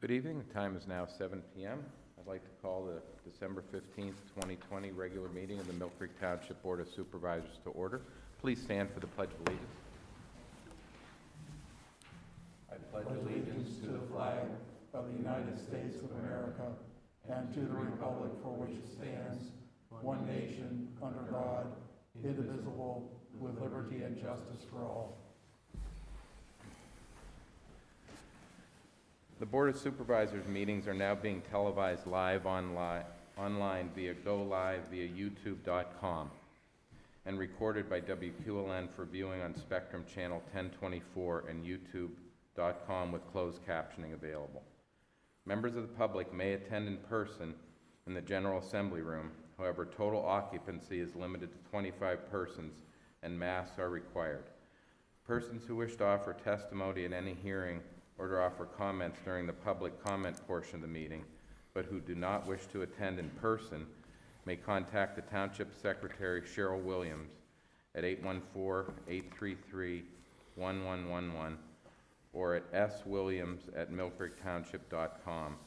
Good evening. The time is now 7 p.m. I'd like to call the December 15th, 2020 regular meeting of the Mill Creek Township Board of Supervisors to order. Please stand for the Pledge of Allegiance. I pledge allegiance to the flag of the United States of America and to the republic for which it stands, one nation, under God, indivisible, with liberty and justice for all. The Board of Supervisors meetings are now being televised live online via Go Live via YouTube.com and recorded by WQLN for viewing on Spectrum Channel 1024 and YouTube.com with closed captioning available. Members of the public may attend in person in the General Assembly Room. However, total occupancy is limited to 25 persons and masks are required. Persons who wish to offer testimony at any hearing or to offer comments during the public comment portion of the meeting, but who do not wish to attend in person, may contact the Township Secretary, Cheryl Williams, at 814-833-1111 or at swilliams@millcreektownship.com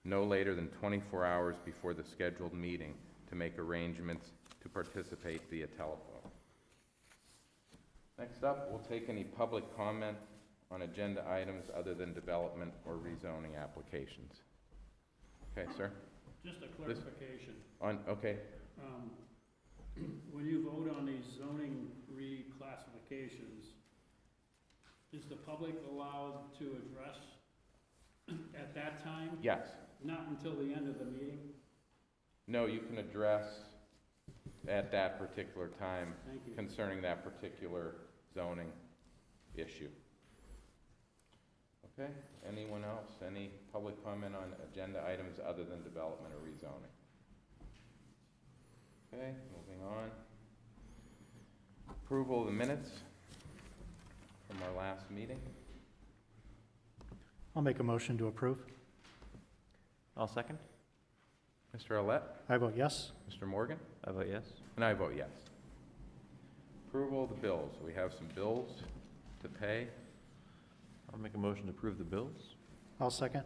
no later than 24 hours before the scheduled meeting to make arrangements to participate via telephone. Next up, we'll take any public comment on agenda items other than development or rezoning applications. Okay, sir? Just a clarification. Okay. When you vote on these zoning reclassifications, is the public allowed to address at that time? Yes. Not until the end of the meeting? No, you can address at that particular time Thank you. concerning that particular zoning issue. Okay, anyone else? Any public comment on agenda items other than development or rezoning? Okay, moving on. Approval of the minutes from our last meeting. I'll make a motion to approve. I'll second. Mr. Olet? I vote yes. Mr. Morgan? I vote yes. And I vote yes. Approval of the bills. We have some bills to pay. I'll make a motion to approve the bills. I'll second.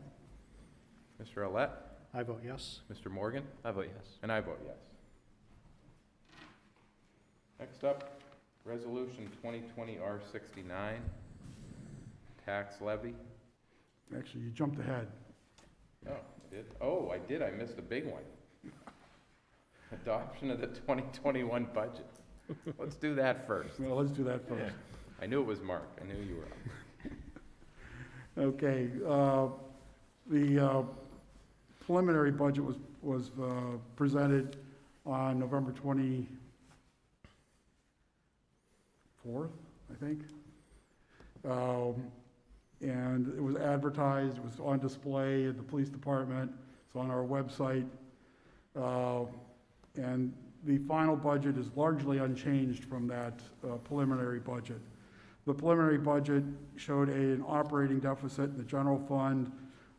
Mr. Olet? I vote yes. Mr. Morgan? I vote yes. And I vote yes. Next up, Resolution 2020 R69, tax levy. Actually, you jumped ahead. Oh, I did? Oh, I did. I missed a big one. Adoption of the 2021 budget. Let's do that first. Well, let's do that first. I knew it was Mark. I knew you were up. Okay, the preliminary budget was presented on November 24th, I think. And it was advertised, it was on display at the police department, it's on our website. And the final budget is largely unchanged from that preliminary budget. The preliminary budget showed an operating deficit in the general fund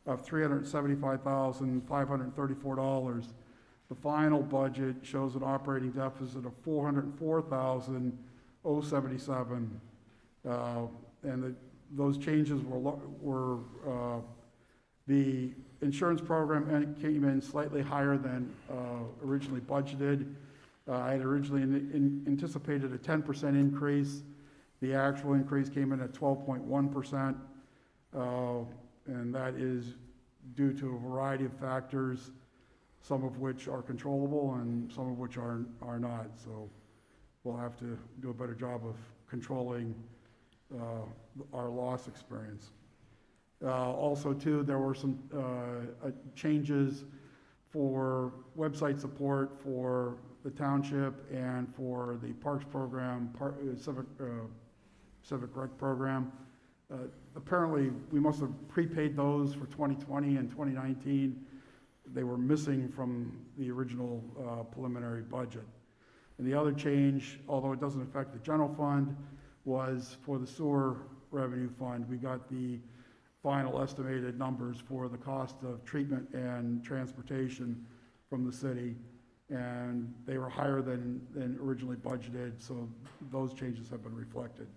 of $375,534. The final budget shows an operating deficit of $404,077. And those changes were the insurance program came in slightly higher than originally budgeted. I had originally anticipated a 10% increase. The actual increase came in at 12.1%, and that is due to a variety of factors, some of which are controllable and some of which are not. So we'll have to do a better job of controlling our loss experience. Also, too, there were some changes for website support for the township and for the parks program, civic rec program. Apparently, we must have prepaid those for 2020 and 2019. They were missing from the original preliminary budget. And the other change, although it doesn't affect the general fund, was for the sewer revenue fund. We got the final estimated numbers for the cost of treatment and transportation from the city, and they were higher than originally budgeted, so those changes have been reflected.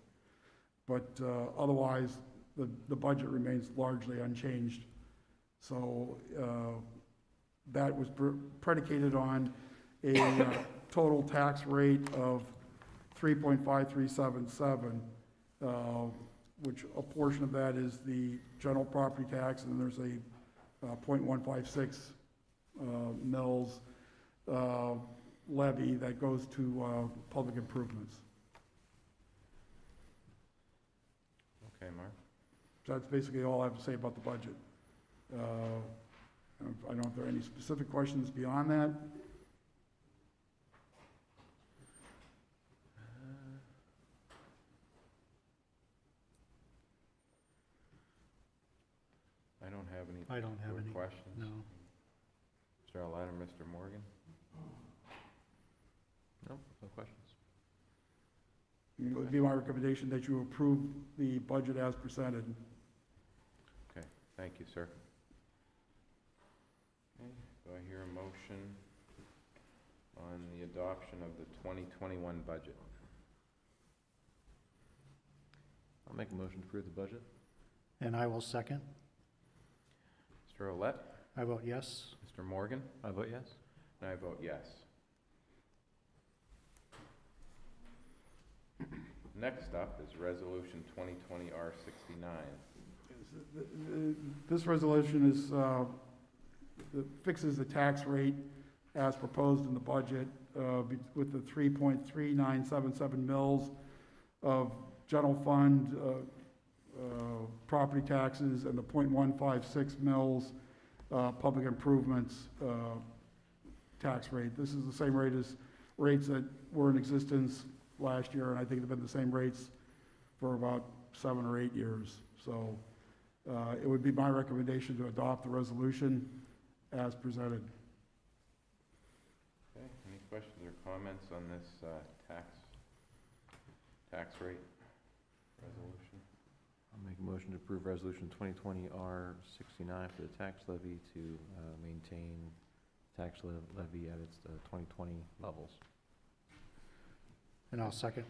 But otherwise, the budget remains largely unchanged So that was predicated on a total tax rate of 3.5377, which a portion of that is the general property tax, and then there's a 0.156 mils levy that goes to public improvements. Okay, Mark? So that's basically all I have to say about the budget. I don't know if there are any specific questions beyond that. I don't have any I don't have any. questions. No. Mr. Alette or Mr. Morgan? No, no questions. It would be my recommendation that you approve the budget as presented. Thank you, sir. Okay, do I hear a motion on the adoption of the 2021 budget? I'll make a motion to approve the budget. And I will second. Mr. Alette? I vote yes. Mr. Morgan? I vote yes. And I vote yes. Next up is Resolution 2020-R69. This resolution is, fixes the tax rate as proposed in the budget with the 3.3977 mils of general fund property taxes and the 0.156 mils public improvements tax rate. This is the same rate as rates that were in existence last year, and I think they've been the same rates for about 7 or 8 years. So it would be my recommendation to adopt the resolution as presented. Okay, any questions or comments on this tax rate resolution? I'll make a motion to approve resolution 2020-R69 for the tax levy to maintain tax levy at its 2020 levels. And I'll second.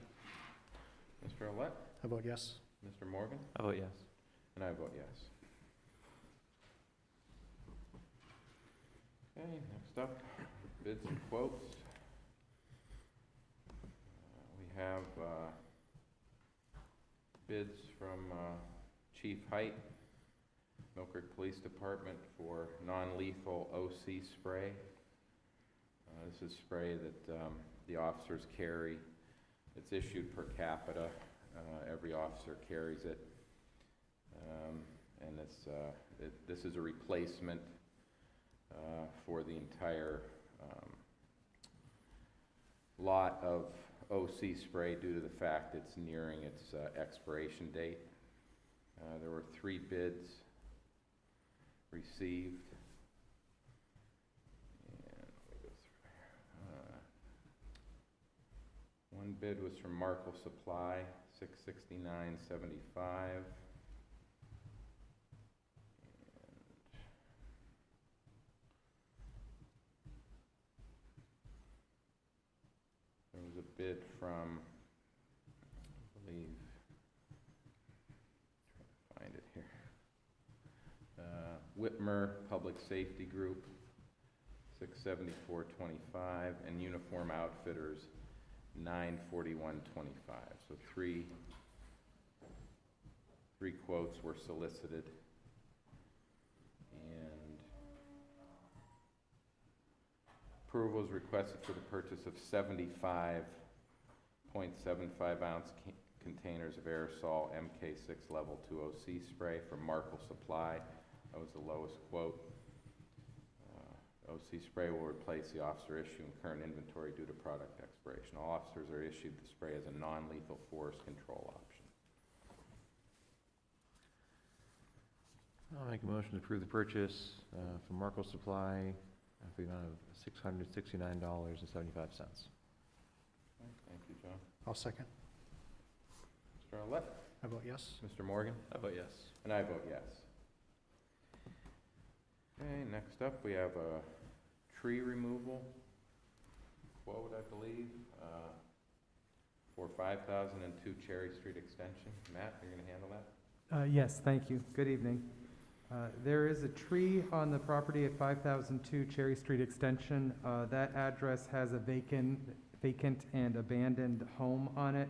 Mr. Alette? I vote yes. Mr. Morgan? I vote yes. And I vote yes. Okay, next up, bids and quotes. We have bids from Chief Height, Mill Creek Police Department for non-lethal OC spray. This is spray that the officers carry. It's issued per capita. Every officer carries it. And this is a replacement for the entire lot of OC spray due to the fact it's nearing its expiration date. There were 3 bids received. And let me go through here. One bid was from Markle Supply, $669.75. There was a bid from, I believe, trying to find it here, Whitmer Public Safety Group, $674.25, and Uniform Outfitters, $941.25. So three quotes were solicited, and approval is requested for the purchase of 75.75 ounce containers of aerosol MK6 level 2 OC spray from Markle Supply. That was the lowest quote. OC spray will replace the officer issue in current inventory due to product expiration. All officers are issued the spray as a non-lethal force control option. I'll make a motion to approve the purchase from Markle Supply for the amount of $669.75. Thank you, John. I'll second. Mr. Alette? I vote yes. Mr. Morgan? I vote yes. And I vote yes. Okay, next up we have a tree removal quote, I believe, for 5002 Cherry Street Extension. Matt, you're going to handle that? Yes, thank you. Good evening. There is a tree on the property at 5002 Cherry Street Extension. That address has a vacant and abandoned home on it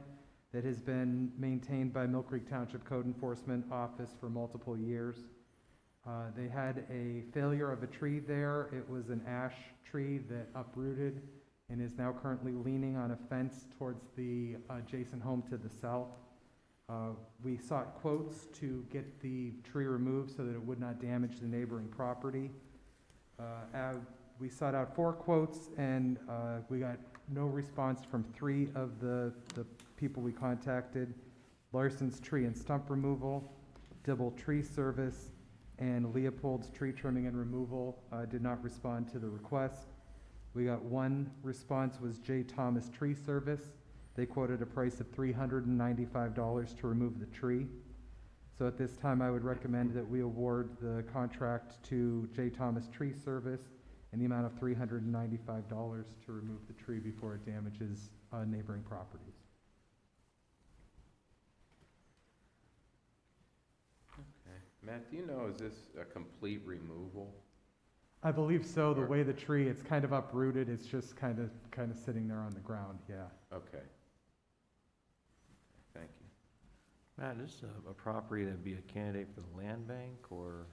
that has been maintained by Mill Creek Township Code Enforcement Office for multiple years. They had a failure of a tree there. It was an ash tree that uprooted and is now currently leaning on a fence towards the adjacent home to the south. We sought quotes to get the tree removed so that it would not damage the neighboring property. We sought out 4 quotes, and we got no response from 3 of the people we contacted. Larson's Tree and Stump Removal, Dibble Tree Service, and Leopold's Tree Trimming and Removal did not respond to the request. We got 1 response, was J. Thomas Tree Service. They quoted a price of $395 to remove the tree. So at this time, I would recommend that we award the contract to J. Thomas Tree Service in the amount of $395 to remove the tree before it damages neighboring properties. Okay. Matt, do you know, is this a complete removal? I believe so. The Or- way the tree, it's kind of uprooted. It's just kind of sitting there on the ground. Yeah. Okay. Thank you. Matt, is this a property that'd be a candidate for the land bank, or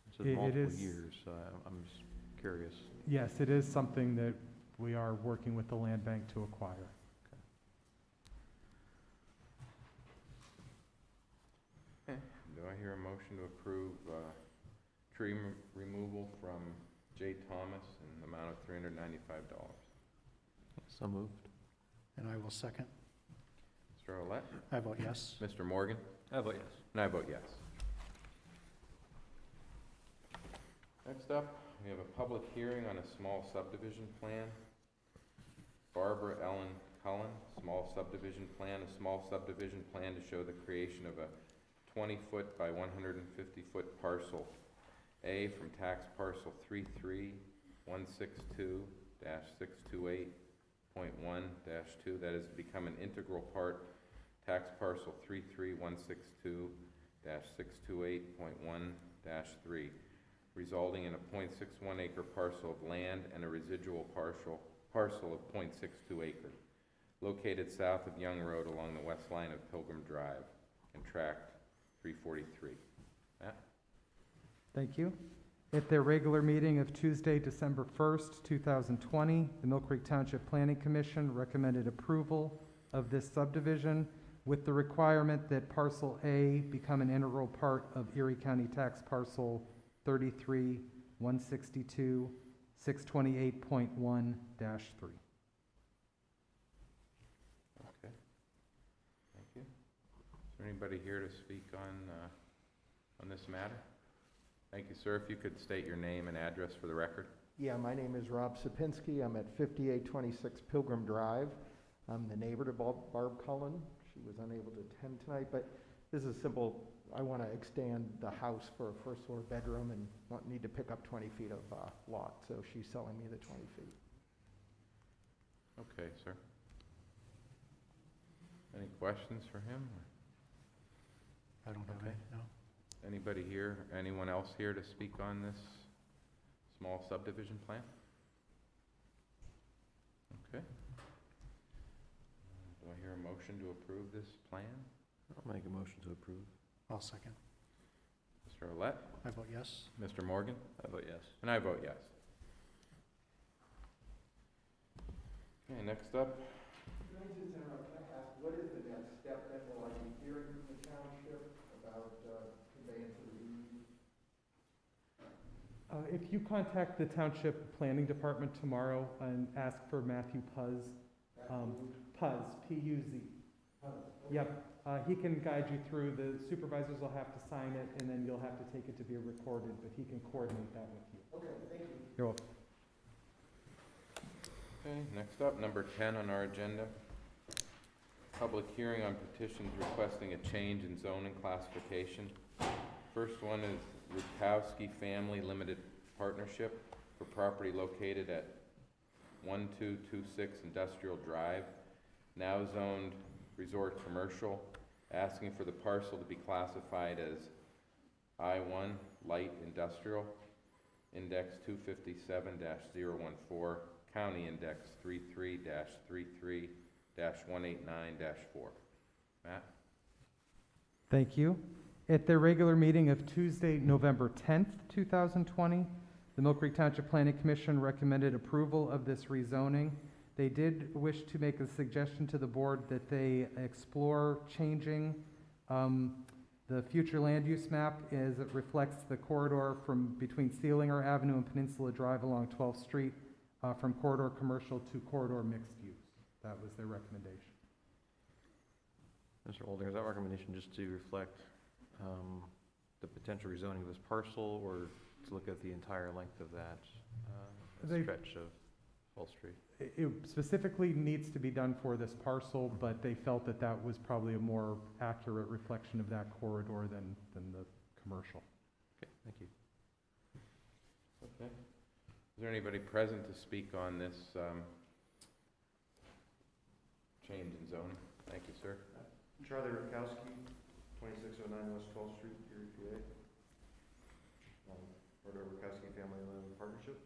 it says It multiple is- years, so I'm just curious. Yes, it is something that we are working with the land bank to acquire. Okay. Do I hear a motion to approve tree removal from J. Thomas in the amount of $395? So moved. And I will second. Mr. Olet? I vote yes. Mr. Morgan? I vote yes. And I vote yes. Next up, we have a public hearing on a small subdivision plan. Barbara Ellen Cullen, small subdivision plan, a small subdivision plan to show the creation of a 20-foot by 150-foot parcel A from tax parcel 33162-628.1-2 that has become an integral part tax parcel 33162-628.1-3, resulting in a .61 acre parcel of land and a residual parcel of .62 acre, located south of Young Road along the west line of Pilgrim Drive and tract 343. Matt? Thank you. At their regular meeting of Tuesday, December 1st, 2020, the Mill Creek Township Planning Commission recommended approval of this subdivision with the requirement that parcel A become an integral part of Erie County Tax Parcel 33-162-628.1-3. Okay. Thank you. Is there anybody here to speak on this matter? Thank you, sir. If you could state your name and address for the record. Yeah, my name is Rob Sapinski. I'm at 5826 Pilgrim Drive. I'm the neighbor to Barb Cullen. She was unable to attend tonight, but this is simple. I want to extend the house for a first floor bedroom and need to pick up 20 feet of lot, so she's selling me the 20 feet. Okay, sir. Any questions for him? I don't have Okay. any, no. Anybody here, anyone else here to speak on this small subdivision plan? Okay. Do I hear a motion to approve this plan? I'll make a motion to approve. I'll second. Mr. Olet? I vote yes. Mr. Morgan? I vote yes. And I vote yes. Okay, next up, Can I just interrupt? Can I ask, what is the next step then? Will I be hearing from the township about conveyance of the deed? If you contact the Township Planning Department tomorrow and ask for Matthew Puz, Puz, P-U-Z. Yep, he can guide you through. The supervisors will have to sign it, and then you'll have to take it to be recorded, but he can coordinate that with you. Okay, thank you. You're welcome. okay, next up, number 10 on our agenda. Public hearing on petitions requesting a change in zoning classification. First one is Rutkowski Family Limited Partnership for property located at 1226 Industrial Drive, now zoned resort commercial, asking for the parcel to be classified as I-1 light industrial, index 257-014, county index 33-33-189-4. Matt? Thank you. At their regular meeting of Tuesday, November 10th, 2020, the Mill Creek Township Planning Commission recommended approval of this rezoning. They did wish to make a suggestion to the board that they explore changing the future land use map as it reflects the corridor from between Sealinger Avenue and Peninsula Drive along 12th Street, from corridor commercial to corridor mixed use. That was their recommendation. Mr. Olding, is that recommendation just to reflect the potential rezoning of this parcel, or to look at the entire length of that stretch of 12th Street? It specifically needs to be done for this parcel, but they felt that that was probably a more accurate reflection of that corridor than the commercial. Okay, thank you. Okay. Is there anybody present to speak on this change in zoning? Thank you, sir. Charlie Rutkowski, 2609 West 12th Street, Erie, PA. Part of Rutkowski Family Land Partnership.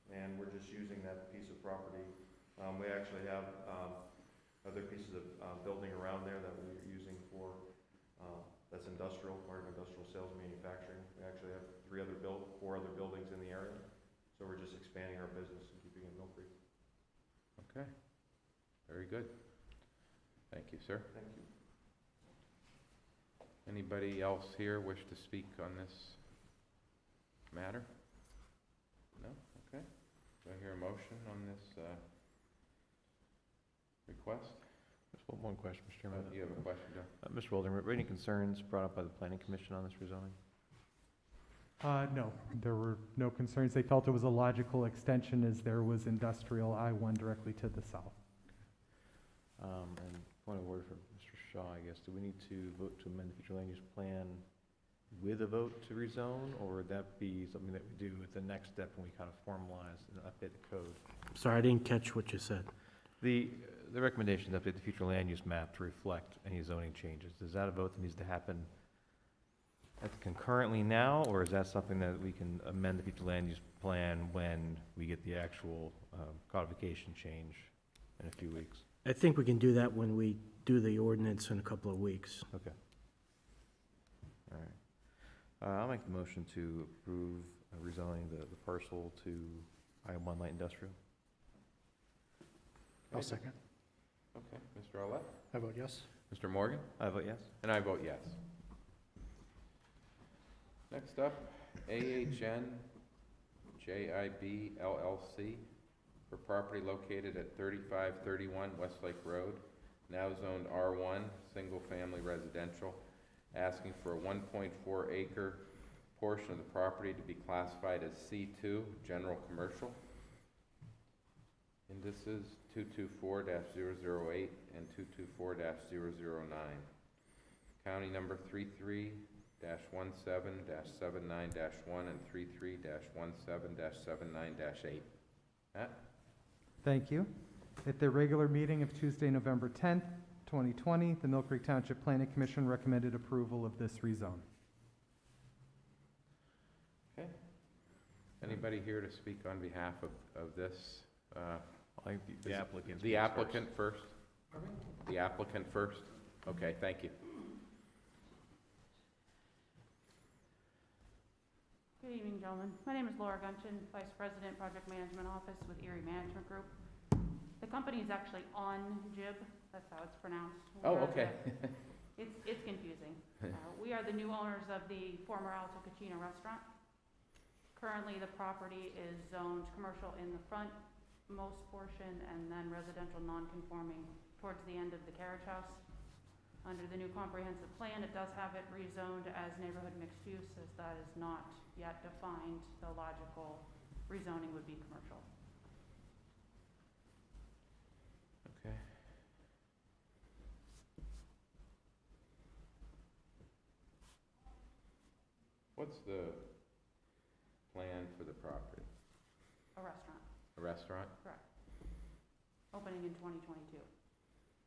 And we're just using that piece of property. We actually have other pieces of building around there that we're using for, that's industrial, part of industrial sales manufacturing. We actually have four other buildings in the area. So we're just expanding our business and keeping it Mill Creek. Okay. Very good. Thank you, sir. Thank you. Anybody else here wish to speak on this matter? No? Okay. Do I hear a motion on this request? Just one question, Mr. Chairman. You have a question, John? Mr. Olding, were any concerns brought up by the Planning Commission on this rezoning? No, there were no concerns. They felt it was a logical extension as there was industrial I-1 directly to the south. And point of order for Mr. Shaw, I guess. Do we need to vote to amend the future land use plan with a vote to rezone, or would that be something that we do at the next step when we kind of formalize and update the code? Sorry, I didn't catch what you said. The recommendation to update the future land use map to reflect any zoning changes, is that a vote that needs to happen concurrently now, or is that something that we can amend the future land use plan when we get the actual codification change in a few weeks? I think we can do that when we do the ordinance in a couple of weeks. Okay. All right. I'll make the motion to approve rezoning the parcel to I-1 Light Industrial. I'll second. Okay. Mr. Olet? I vote yes. Mr. Morgan? I vote yes. And I vote yes. Next up, AHN JIB LLC for property located at 3531 Westlake Road, now zoned R1, single-family residential, asking for a 1.4 acre portion of the property to be classified as C2, general commercial. Indices 224-008 and 224-009. County number 33-17-79-1 and 33-17-79-8. Matt? Thank you. At their regular meeting of Tuesday, November 10th, 2020, the Mill Creek Township Planning Commission recommended approval of this rezone. Okay. Anybody here to speak on behalf of this? I think the applicant. The applicant first? The applicant first? Okay, thank you. Good evening, gentlemen. My name is Laura Gunchin, Vice President, Project Management Office with Erie Management Group. The company is actually on JIB, that's how it's pronounced. Oh, okay. It's confusing. We are the new owners of the former Alto Cucina restaurant. Currently, the property is zoned commercial in the frontmost portion and then residential non-conforming towards the end of the carriage house. Under the new comprehensive plan, it does have it rezoned as neighborhood mixed use, as that is not yet defined. The logical rezoning would be commercial. Okay. What's the plan for the property? A restaurant, A restaurant? correct. Opening in 2022.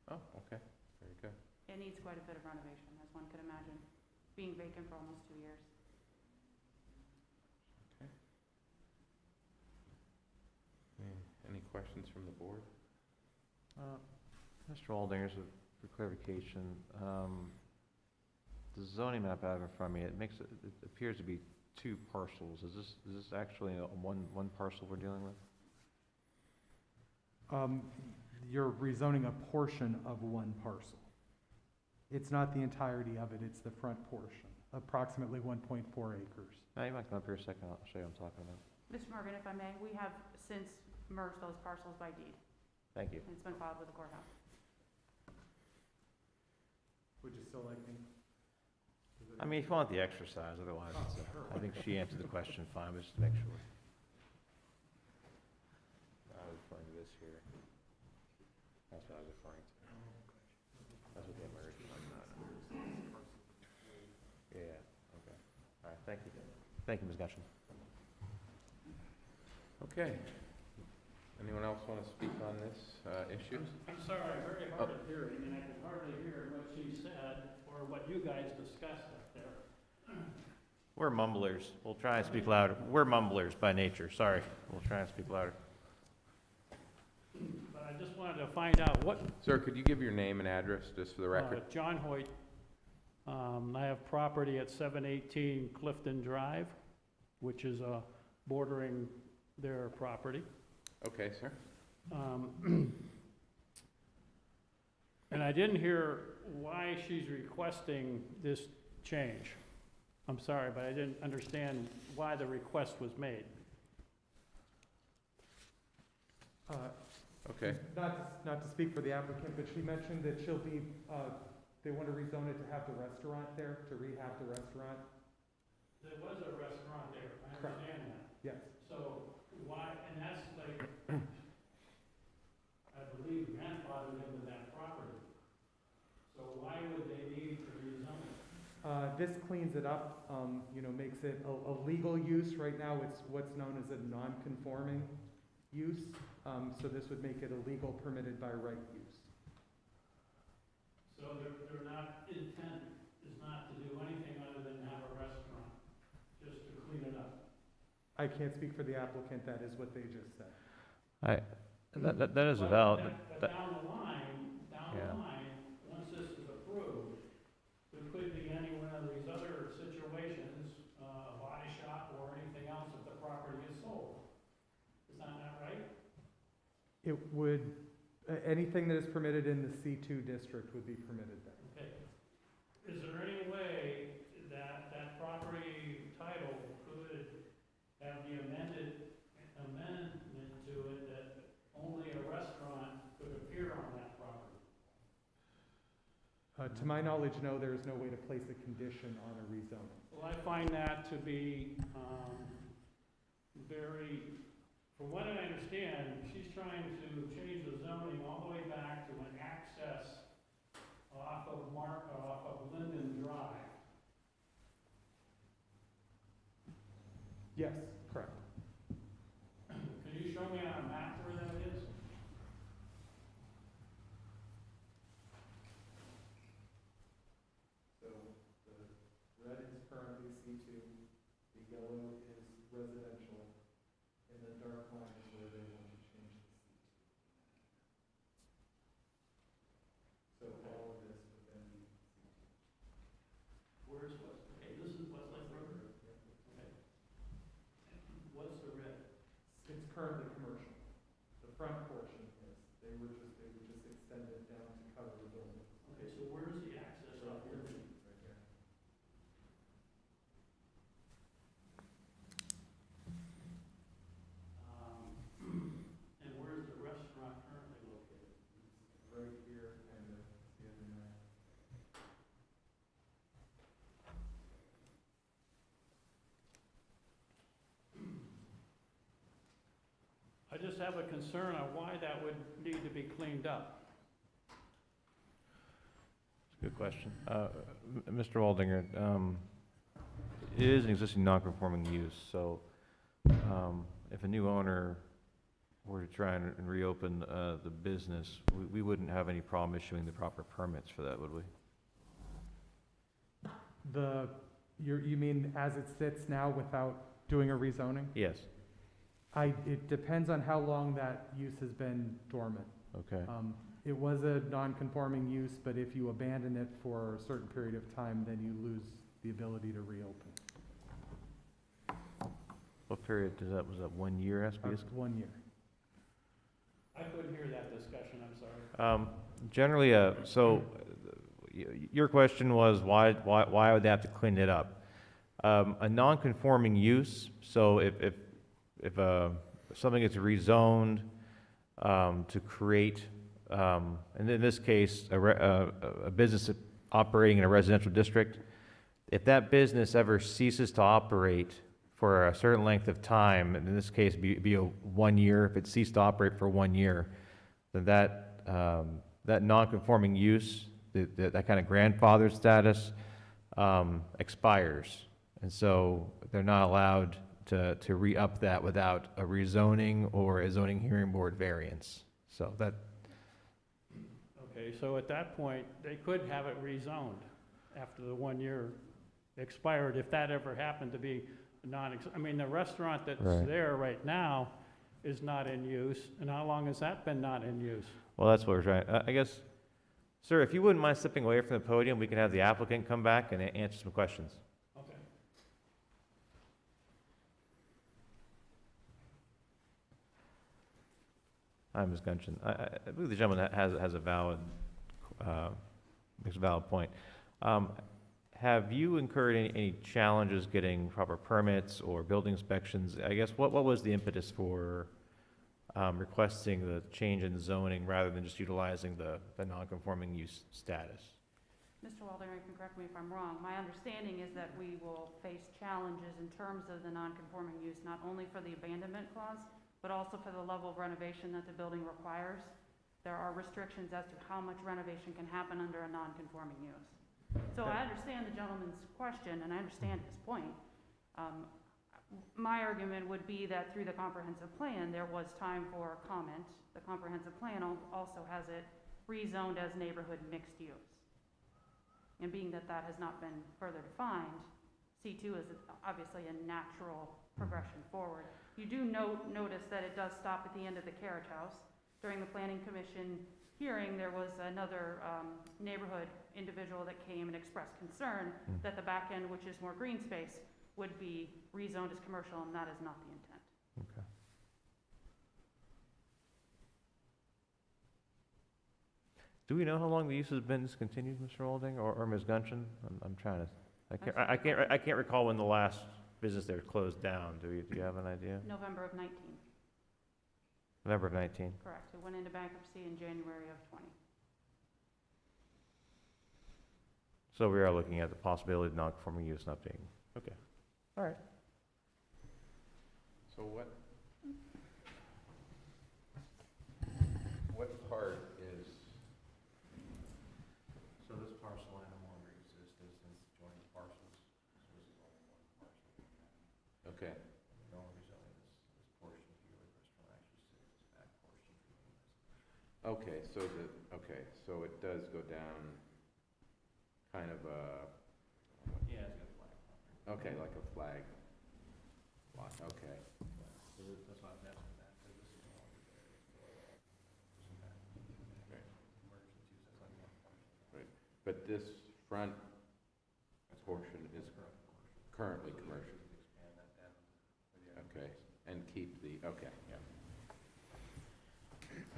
Oh, okay, very good. It needs quite a bit of renovation, as one could imagine, being vacant for almost 2 years. questions from the board? Mr. Aldinger, so for clarification, the zoning map I have in front of me, it appears to be two parcels. Is this actually one parcel we're dealing with? You're rezoning a portion of one parcel. It's not the entirety of it, it's the front portion, approximately 1.4 acres. Now, you might come up here a second, I'll show you what I'm talking about. Mr. Morgan, if I may, we have since merged those parcels by deed. Thank you. And it's been filed with the courthouse. Would you still like me? I mean, if you want the exercise, otherwise, I think she answered the question fine, but just to make sure. I was referring to this here. That's what I was referring to. That's what they merged. Yeah, okay. All right, thank you. Thank you, Ms. Gutschen. Okay. Anyone else want to speak on this issue? I'm sorry, very hard of hearing, and I could hardly hear what she said or what you guys discussed up there. We're mumblers. We'll try and speak louder. We're mumblers by nature, sorry. We'll try and speak louder. But I just wanted to find out what. Sir, could you give your name and address, just for the record? John Hoyt. I have property at 718 Clifton Drive, which is bordering their property. Okay, sir. And I didn't hear why she's requesting this change. I'm sorry, but I didn't understand why the request was made. Okay. Not to speak for the applicant, but she mentioned that she'll be, they want to rezone it to have the restaurant there, to rehab the restaurant. There was a restaurant there, I Correct. understand that. Yes. So why, and that's like, I believe grandfathered into that property. So why would they need to rezone it? This cleans it up, makes it a legal use. Right now, it's what's known as a non-conforming use. So this would make it a legal permitted by right use. So their not intent is not to do anything other than have a restaurant, just to clean it up. I can't speak for the applicant, that is what they just said. That is a valid. But down the line, once this is approved, there could be any one of these other situations, a body shop or anything else if the property is sold. Is that not right? It would, anything that is permitted in the C2 district would be permitted there. Okay. Is there any way that that property title could have the amendment to it that only a restaurant could appear on that property? To my knowledge, no, there is no way to place a condition on a rezoning. Well, I find that to be very, from what I understand, she's trying to change the zoning all the way back to an access off of Linden Drive. Yes, correct. Can you show me on a map where that is? So the red is currently C2, the yellow is residential, and the dark line is where they want to change the C2. So all of this would then be C2. Where's West? Okay, this is Westlake Road? Okay. What's the red? It's currently commercial. The front portion is, they would just extend it down to cover the building. Okay, so where's the access off here? Right there. And where's the restaurant currently located? Right here, kind of, the other map. I just have a concern on why that would need to be cleaned up. Good question. Mr. Aldinger, it is an existing non-conforming use, so if a new owner were to try and reopen the business, we wouldn't have any problem issuing the proper permits for that, would we? You mean as it sits now without doing a rezoning? Yes. It depends on how long that use has been dormant. Okay. It was a non-conforming use, but if you abandon it for a certain period of time, then you lose the ability to reopen. What period was that 1 year, SBS? 1 year. I couldn't hear that discussion, I'm sorry. Generally, your question was why would they have to clean it up? A non-conforming use, so if something gets rezoned to create, and in this case, a business operating in a residential district, if that business ever ceases to operate for a certain length of time, and in this case, be a 1 year, if it ceased to operate for 1 year, then that non-conforming use, that kind of grandfather status, expires. And so they're not allowed to re-up that without a rezoning or a zoning hearing board variance. So that, Okay, so at that point, they could have it rezoned after the 1 year expired, if that ever happened to be I mean, the restaurant that's Right. there right now is not in use, and how long has that been not in use? well, that's what we're trying, I guess, sir, if you wouldn't mind stepping away from the podium, we can have the applicant come back and answer some questions. Okay. Hi, Ms. Gunchin. I believe the gentleman has a valid, makes a valid point. Have you incurred any challenges getting proper permits or building inspections? I guess, what was the impetus for requesting the change in zoning rather than just utilizing the non-conforming use status? Mr. Waldner, you can correct me if I'm wrong. My understanding is that we will face challenges in terms of the non-conforming use, not only for the abandonment clause, but also for the level of renovation that the building requires. There are restrictions as to how much renovation can happen under a non-conforming use. So I understand the gentleman's question, and I understand his point. My argument would be that through the comprehensive plan, there was time for comment. The comprehensive plan also has it rezoned as neighborhood mixed use. And being that that has not been further defined, C2 is obviously a natural progression forward. You do notice that it does stop at the end of the carriage house. During the planning commission hearing, there was another neighborhood individual that came and expressed concern that the back end, which is more green space, would be rezoned as commercial, and that is not the intent. Okay. Do we know how long the use has been discontinued, Mr. Olding or Ms. Gunchin? I'm trying to, I can't recall when the last business there closed down. Do you have an idea? November of 19, November of 19? correct. It went into bankruptcy in January of 20. So we are looking at the possibility of non-conforming use not being, okay. All right. So what part is, So this parcel line no longer exists as joint parcels, so this is only one parcel. okay, No longer zoning this portion here where the restaurant actually sits, that portion. so it does go down kind of a, Yeah, it's got a flag. okay, like a flag lot, okay. So that's why I was asking that, because this is no longer there. Right. Merged into, so it's like one parcel. But this front portion is currently commercial, Expand that down. okay, and keep the, okay, yeah.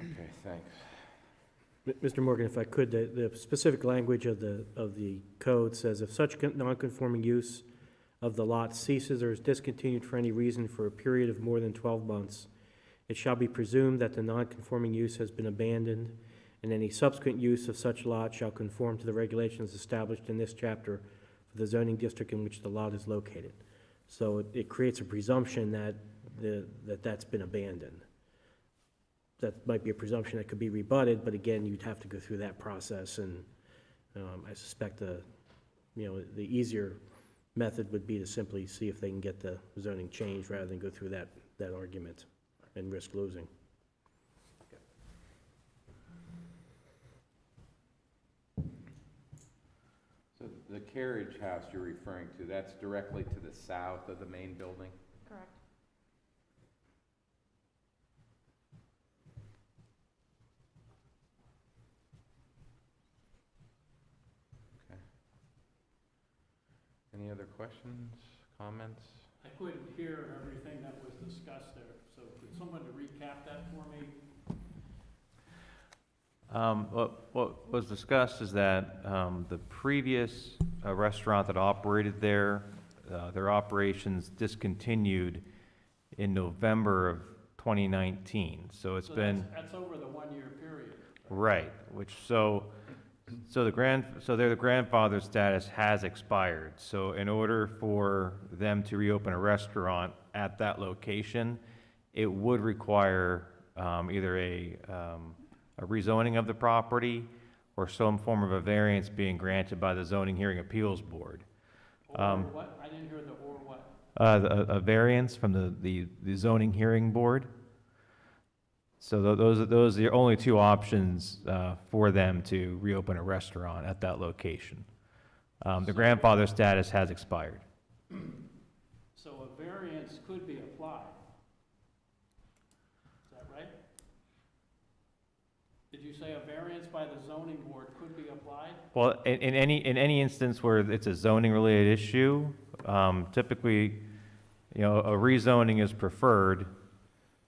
Okay, thanks. Mr. Morgan, if I could, the specific language of the code says, if such nonconforming use of the lot ceases or is discontinued for any reason for a period of more than 12 months, it shall be presumed that the nonconforming use has been abandoned, and any subsequent use of such lot shall conform to the regulations established in this chapter for the zoning district in which the lot is located. So it creates a presumption that that's been abandoned. That might be a presumption that could be rebutted, but again, you'd have to go through that process, and I suspect the easier method would be to simply see if they can get the zoning changed rather than go through that argument and risk losing. So the carriage house you're referring to, that's directly to the south of the main building? Correct. questions, comments? I couldn't hear everything that was discussed there, so could someone to recap that for me? What was discussed is that the previous restaurant that operated there, their operations discontinued in November of 2019. So it's So been, that's over the 1-year period. right, so their grandfather status has expired. So in order for them to reopen a restaurant at that location, it would require either a rezoning of the property or some form of a variance being granted by the Zoning Hearing Appeals Board. Or what? I didn't hear the or what. A variance from the Zoning Hearing Board. So those are the only two options for them to reopen a restaurant at that location. The grandfather status has expired. So a variance could be applied. Is that right? Did you say a variance by the zoning board could be applied? Well, in any instance where it's a zoning related issue, typically, a rezoning is preferred,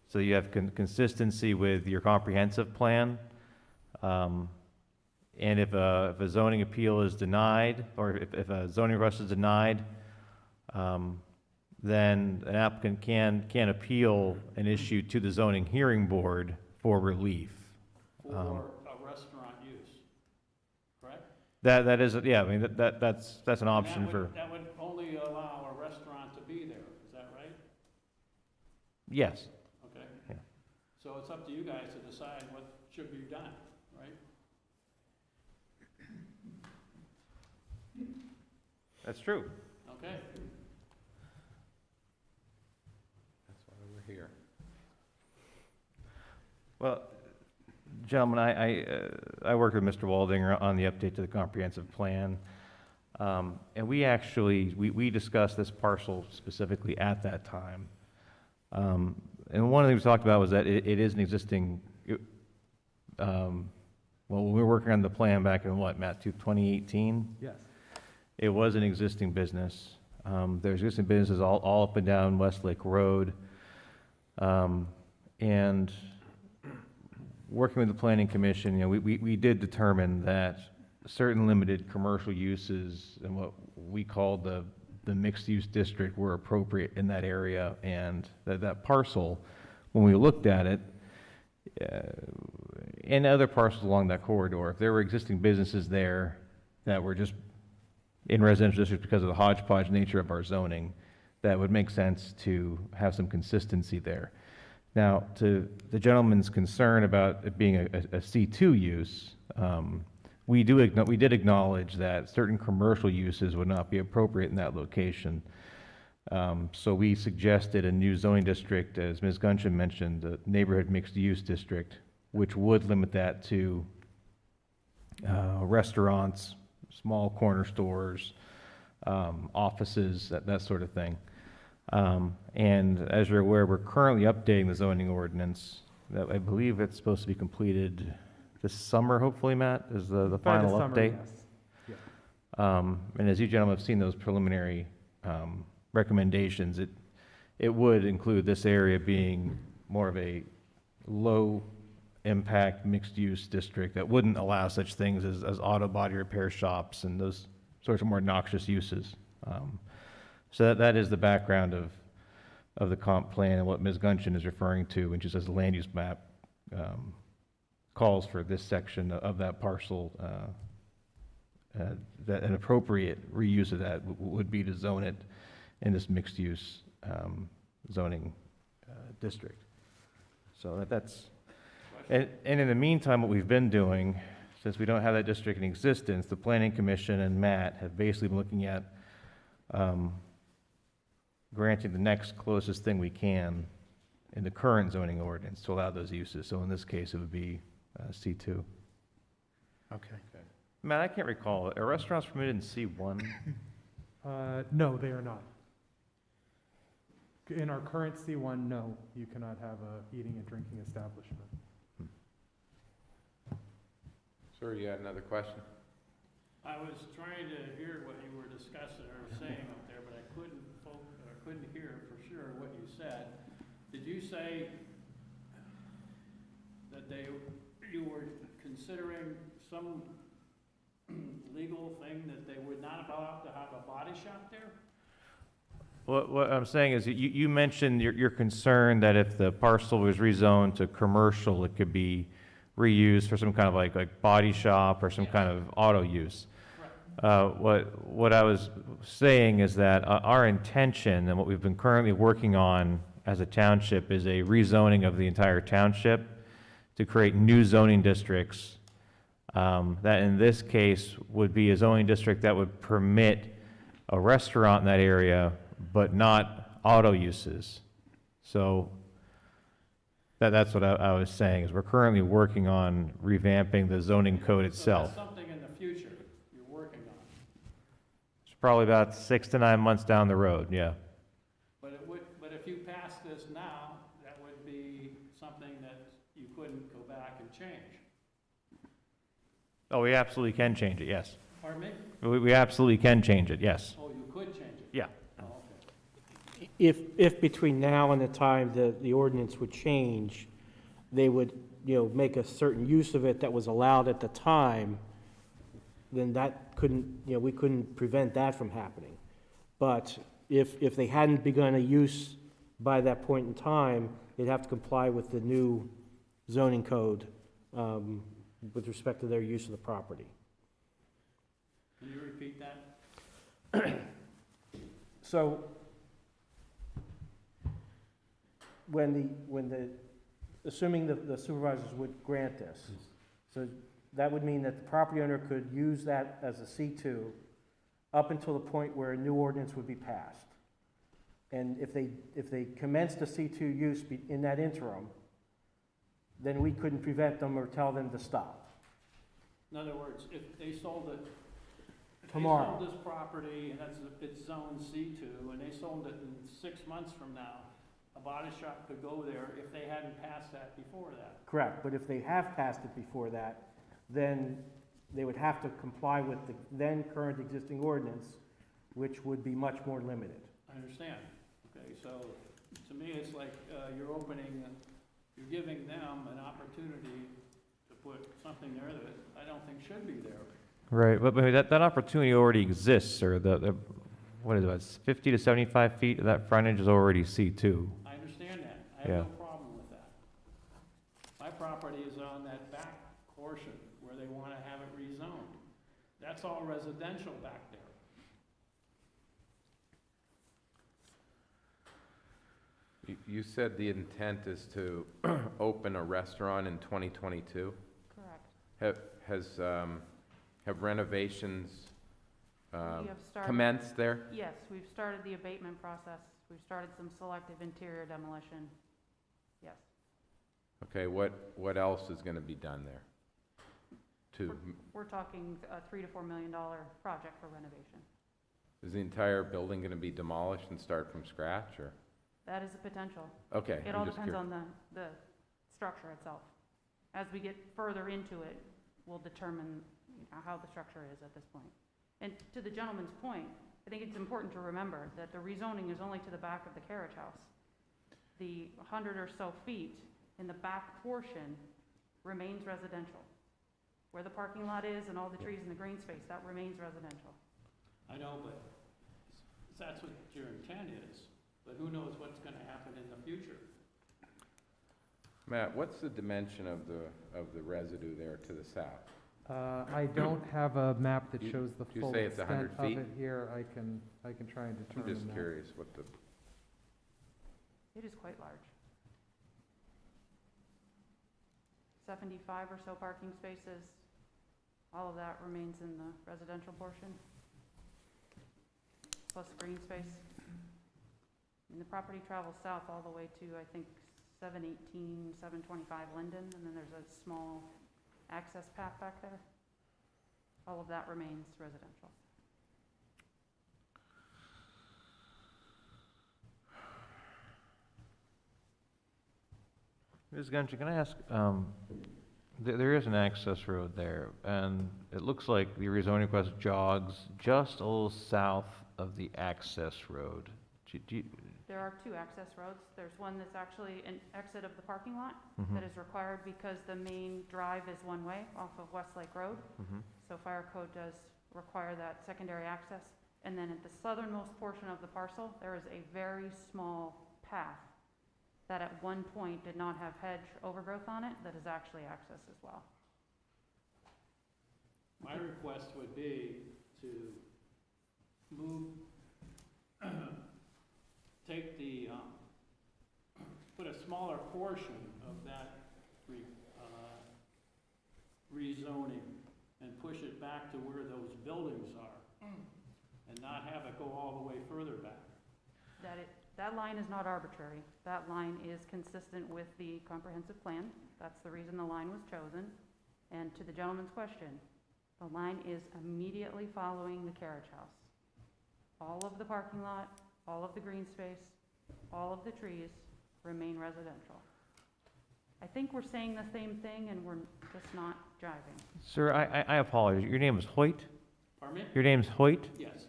so you have consistency with your comprehensive plan. And if a zoning appeal is denied, or if a zoning request is denied, then an applicant can appeal an issue to the zoning hearing board for relief. For a restaurant use, correct? That is, yeah, I mean, that's an And option that for, would, that would only allow a restaurant to be there, is that right? yes. Okay. Yeah. So it's up to you guys to decide what should be done, right? That's true. Okay. That's why we're here. Well, gentlemen, I worked with Mr. Waldinger on the update to the comprehensive plan. And we actually, we discussed this parcel specifically at that time. And one of the things we talked about was that it is an existing, well, when we were working on the plan back in what, Matt, 2018? Yes. It was an existing business. There's existing businesses all up and down Westlake Road. And working with the Planning Commission, we did determine that certain limited commercial uses and what we called the mixed-use district were appropriate in that area, and that parcel, when we looked at it, and other parcels along that corridor, if there were existing businesses there that were just in residential districts because of the hodgepodge nature of our zoning, that would make sense to have some consistency there. Now, to the gentleman's concern about it being a C2 use, we did acknowledge that certain commercial uses would not be appropriate in that location. So we suggested a new zoning district, as Ms. Gunsham mentioned, the neighborhood mixed-use district, which would limit that to restaurants, small corner stores, offices, that sort of thing. And as you're aware, we're currently updating the zoning ordinance. That I believe it's supposed to be completed this summer, hopefully, Matt, is the By final the summer, update. yes. Yeah. And as you gentlemen have seen those preliminary recommendations, it would include this area being more of a low-impact mixed-use district that wouldn't allow such things as auto body repair shops and those sorts of more noxious uses. So that is the background of the comp plan and what Ms. Gunsham is referring to when she says the land use map calls for this section of that parcel, that an appropriate reuse of that would be to zone it in this mixed-use zoning district. So that's, and in the meantime, what we've been doing, since we don't have that district in existence, the Planning Commission and Matt have basically been looking at granting the next closest thing we can in the current zoning ordinance to allow those uses. So in this case, it would be C2. Okay. Matt, I can't recall, are restaurants permitted in C1? No, they are not. In our current C1, no, you cannot have a eating and drinking establishment. Sir, you had another question? I was trying to hear what you were discussing or saying up there, couldn't hear for sure what you said. Did you say that you were considering some legal thing that they would not allow to have a body shop there? What I'm saying is, you mentioned your concern that if the parcel was rezoned to commercial, it could be reused for some kind of like body shop or some kind of auto use. What I was saying is that our intention and what we've been currently working on as a township is a rezoning of the entire township to create new zoning districts, that in this case would be a zoning district that would permit a restaurant in that area, but not auto uses. So that's what I was saying, is we're currently working on revamping the zoning code itself. So that's something in the future you're working on. It's probably about 6 to 9 months down the road, yeah. But if you pass this now, that would be something that you couldn't go back and change. Oh, we absolutely can change it, yes. Pardon me? We absolutely can change it, yes. Oh, you could change it? Yeah. Oh, okay. If between now and the time the ordinance would change, they would, make a certain use of it that was allowed at the time, then that couldn't, we couldn't prevent that from happening. But if they hadn't begun a use by that point in time, they'd have to comply with the new zoning code with respect to their use of the property. Can you repeat that? So, assuming the supervisors would grant this, so that would mean that the property owner could use that as a C2 up until the point where a new ordinance would be passed. And if they commenced a C2 use in that interim, then we couldn't prevent them or tell them to stop. In other words, if they sold it, Tomorrow. They sold this property and it's zone C2, and they sold it in 6 months from now, a body shop could go there if they hadn't passed that before that. Correct, but if they have passed it before that, then they would have to comply with the then current existing ordinance, which would be much more limited. I understand. Okay, so to me, it's like you're giving them an opportunity to put something there that I don't think should be there. Right, but that opportunity already exists, or what is it, 50 to 75 feet of that frontage is already C2. I understand that. I have Yeah. no problem with that. My property is on that back portion where they want to have it rezoned. That's all residential back there. You said the intent is to open a restaurant in 2022? Correct. Have renovations We have started. commenced there? Yes, we've started the abatement process. We've started some selective interior demolition. Yes. Okay, what else is gonna be done there? We're talking a $3 to $4 million project for renovation. Is the entire building gonna be demolished and start from scratch, or? That is a potential. Okay, It I'm all just depends curious. on the structure itself. As we get further into it, we'll determine how the structure is at this point. And to the gentleman's point, I think it's important to remember that the rezoning is only to the back of the carriage house. The 100 or so feet in the back portion remains residential. Where the parking lot is and all the trees and the green space, that remains residential. I know, but that's what your intent is. But who knows what's going to happen in the future? Matt, what's the dimension of the residue there to the south? I don't have a map that You- shows the you full say it's extent 100 of feet? it here. I can try and I'm determine just that. curious what the, It is quite large. 75 or so parking spaces. All of that remains in the residential portion, plus green space. And the property travels south all the way to, I think, 718, 725 Linden, and then there's a small access path back there. All of that remains residential. Ms. Gunter, can I ask, there is an access road there, and it looks like the rezoning request jogs just a little south of the access road. There are two access roads. There's one that's actually an exit of the parking lot that is required because the main drive is one way off of Westlake Road. So fire code does require that secondary access. And then at the southernmost portion of the parcel, there is a very small path that at one point did not have hedge overgrowth on it, that is actually access as well. My request would be to move, take the, put a smaller portion of that rezoning and push it back to where those buildings are, and not have it go all the way further back. That line is not arbitrary. That line is consistent with the comprehensive plan. That's the reason the line was chosen. And to the gentleman's question, the line is immediately following the carriage house. All of the parking lot, all of the green space, all of the trees remain residential. I think we're saying the same thing and we're just not jiving. Sir, I apologize. Your name is Hoyt? Pardon me? Your name's Hoyt? Yes,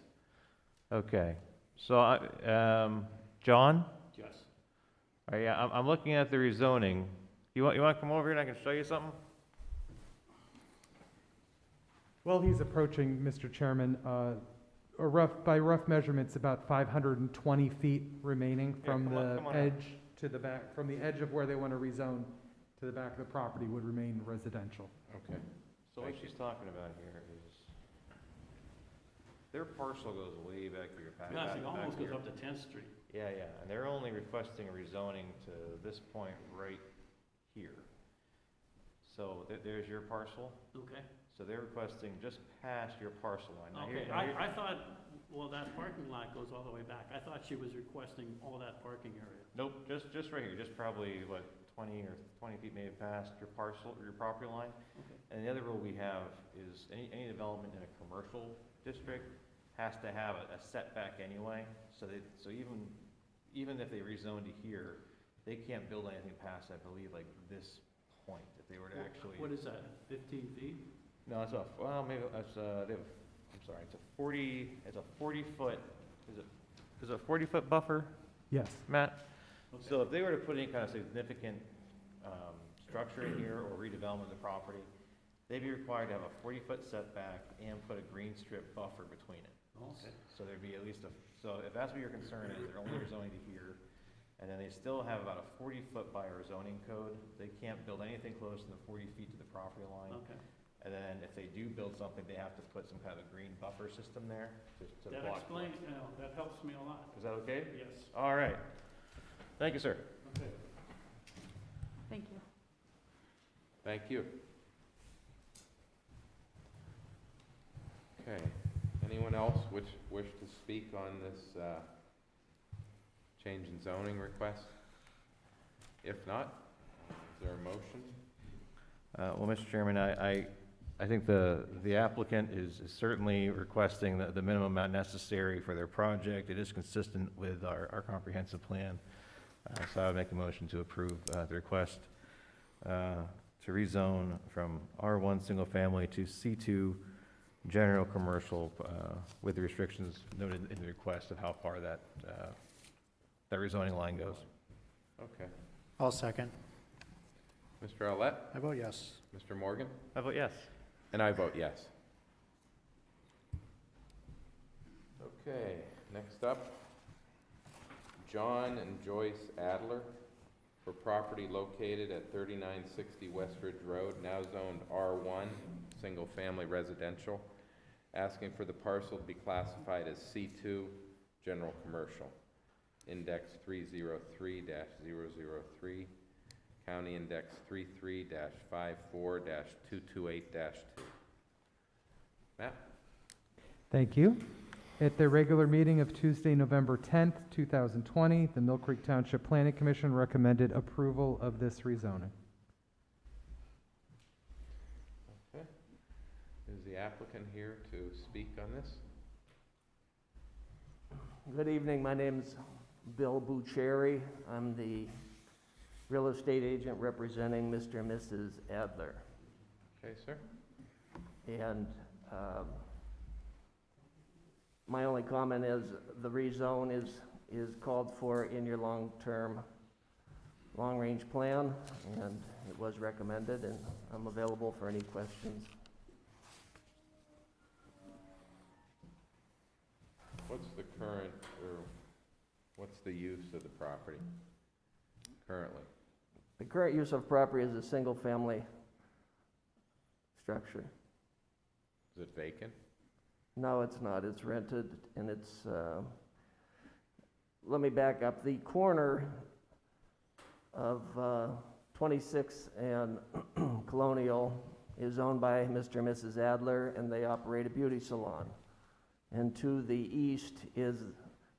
Okay. So, John? yes. All right, yeah, I'm looking at the rezoning. You want to come over here and I can show you something? While he's approaching, Mr. Chairman, by rough measurements, about 520 feet remaining from come the on up. edge to the back, from the edge of where they want to rezone to the back of the property would remain residential. Okay. So what she's talking about here is, their parcel goes way back here. Yes, it almost goes up to 10th Street. Yeah, yeah, and they're only requesting a rezoning to this point right here. So there's your parcel. Okay. So they're requesting just past your parcel line. Now Okay, here- I thought, well, that parking lot goes all the way back. I thought she was requesting all that parking area. Nope, just right here, just probably, what, 20 feet maybe past your parcel, or your property line. Okay. And the other rule we have is any development in a commercial district has to have a setback anyway. So even if they rezone to here, they can't build anything past, I believe, like this point, if they were to actually. What is that, 15 feet? No, it's maybe, it's I'm sorry, it's a 40-foot, is it a 40-foot buffer, Yes. Matt? Okay. So if they were to put any kind of significant structure in here or redevelopment of the property, they'd be required to have a 40-foot setback and put a green strip buffer between it. Okay. So there'd be at least so if that's what your concern is, they're only rezoning to here, and then they still have about a 40-foot by our zoning code. They can't build anything close than the 40 feet to the property line. Okay. And then if they do build something, they have to put some kind of a green buffer system there to That block. explains, that helps me a lot. Is that okay? Yes. All right. Thank you, sir. Okay. Thank you. Thank you. Okay, anyone else wish to speak on this change in zoning request? If not, is there a motion? Well, Mr. Chairman, I think the applicant is certainly requesting the minimum amount necessary for their project. It is consistent with our comprehensive plan. So I would make a motion to approve the request to rezone from R1 single family to C2 general commercial with the restrictions noted in the request of how far that rezoning line goes. Okay. I'll second. Mr. Olet? I vote yes. Mr. Morgan? I vote yes. And I vote yes. Okay, next up, John and Joyce Adler for property located at 3960 West Ridge Road, now zoned R1, single-family residential, asking for the parcel to be classified as C2, general commercial, index 303-003, county index 33-54-228-2. Matt? Thank you. At their regular meeting of Tuesday, November 10th, 2020, the Mill Creek Township Planning Commission recommended approval of this rezoning. Okay. Is the applicant here to speak on this? Good evening, my name's Bill Bucherri. I'm the real estate agent representing Mr. and Mrs. Adler. Okay, sir. And My only comment is the rezone is called for in your long-term, long-range plan, and it was recommended, and I'm available for any questions. What's the current, or what's the use of the property currently? The current use of property is a single-family structure. Is it vacant? No, it's not. It's rented, and it's, let me back up. The corner of 26 and Colonial is owned by Mr. and Mrs. Adler, and they operate a beauty salon. And to the east is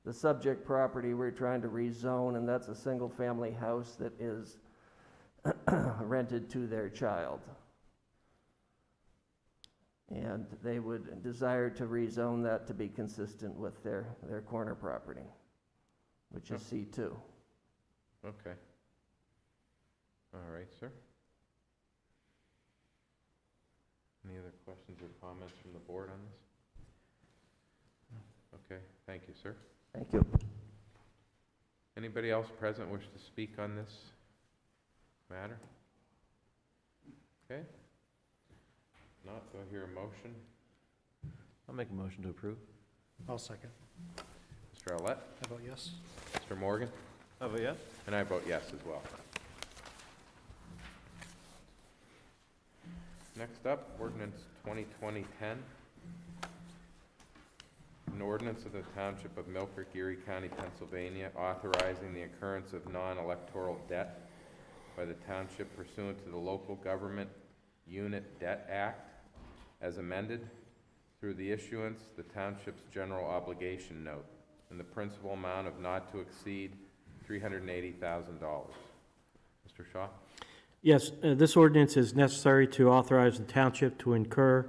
the subject property we're trying to rezone, and that's a single-family house that is rented to their child. And they would desire to rezone that to be consistent with their corner property, which is C2. Okay. All right, sir. Any other questions or comments from the board on this? Okay, thank you, sir. Thank you. Anybody else present wish to speak on this matter? Okay. Not, do I hear a motion? I'll make a motion to approve. I'll second. Mr. Olet? I vote yes. Mr. Morgan? I vote yes. And I vote yes as well. Next up, ordinance 2020-10. An ordinance of the Township of Milford, Erie County, Pennsylvania, authorizing the occurrence of non-electoral debt by the township pursuant to the Local Government Unit Debt Act as amended through the issuance the township's general obligation note in the principal amount of not to exceed $380,000. Mr. Shaw? Yes, this ordinance is necessary to authorize the township to incur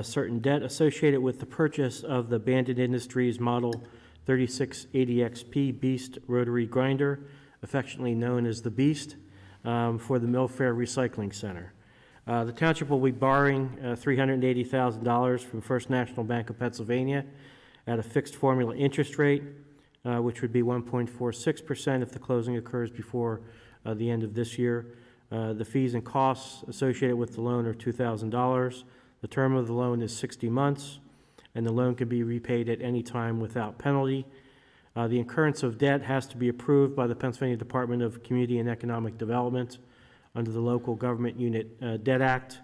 certain debt associated with the purchase of the Bandit Industries Model 3680XP Beast Rotary Grinder, affectionately known as the Beast, for the Mill Fair Recycling Center. The township will be borrowing $380,000 from First National Bank of Pennsylvania at a fixed formula interest rate, which would be 1.46% if the closing occurs before the end of this year. The fees and costs associated with the loan are $2,000. The term of the loan is 60 months, and the loan can be repaid at any time without penalty. The incurrence of debt has to be approved by the Pennsylvania Department of Community and Economic Development under the Local Government Unit Debt Act,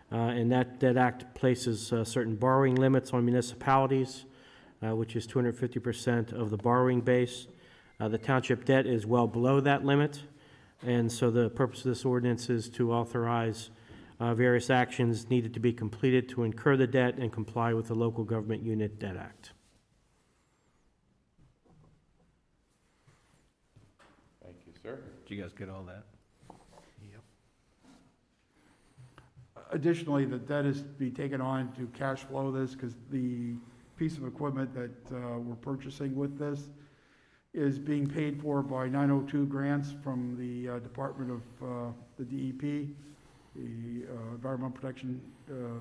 and that Debt Act places certain borrowing limits on municipalities, which is 250% of the borrowing base. The township debt is well below that limit, and so the purpose of this ordinance is to authorize various actions needed to be completed to incur the debt and comply with the Local Government Unit Debt Act. Thank you, sir. Did you guys get all that? Yep. Additionally, the debt is to be taken on to cash flow this, because the piece of equipment that we're purchasing with this is being paid for by 902 grants from the Department of the DEP, the Environmental Protection,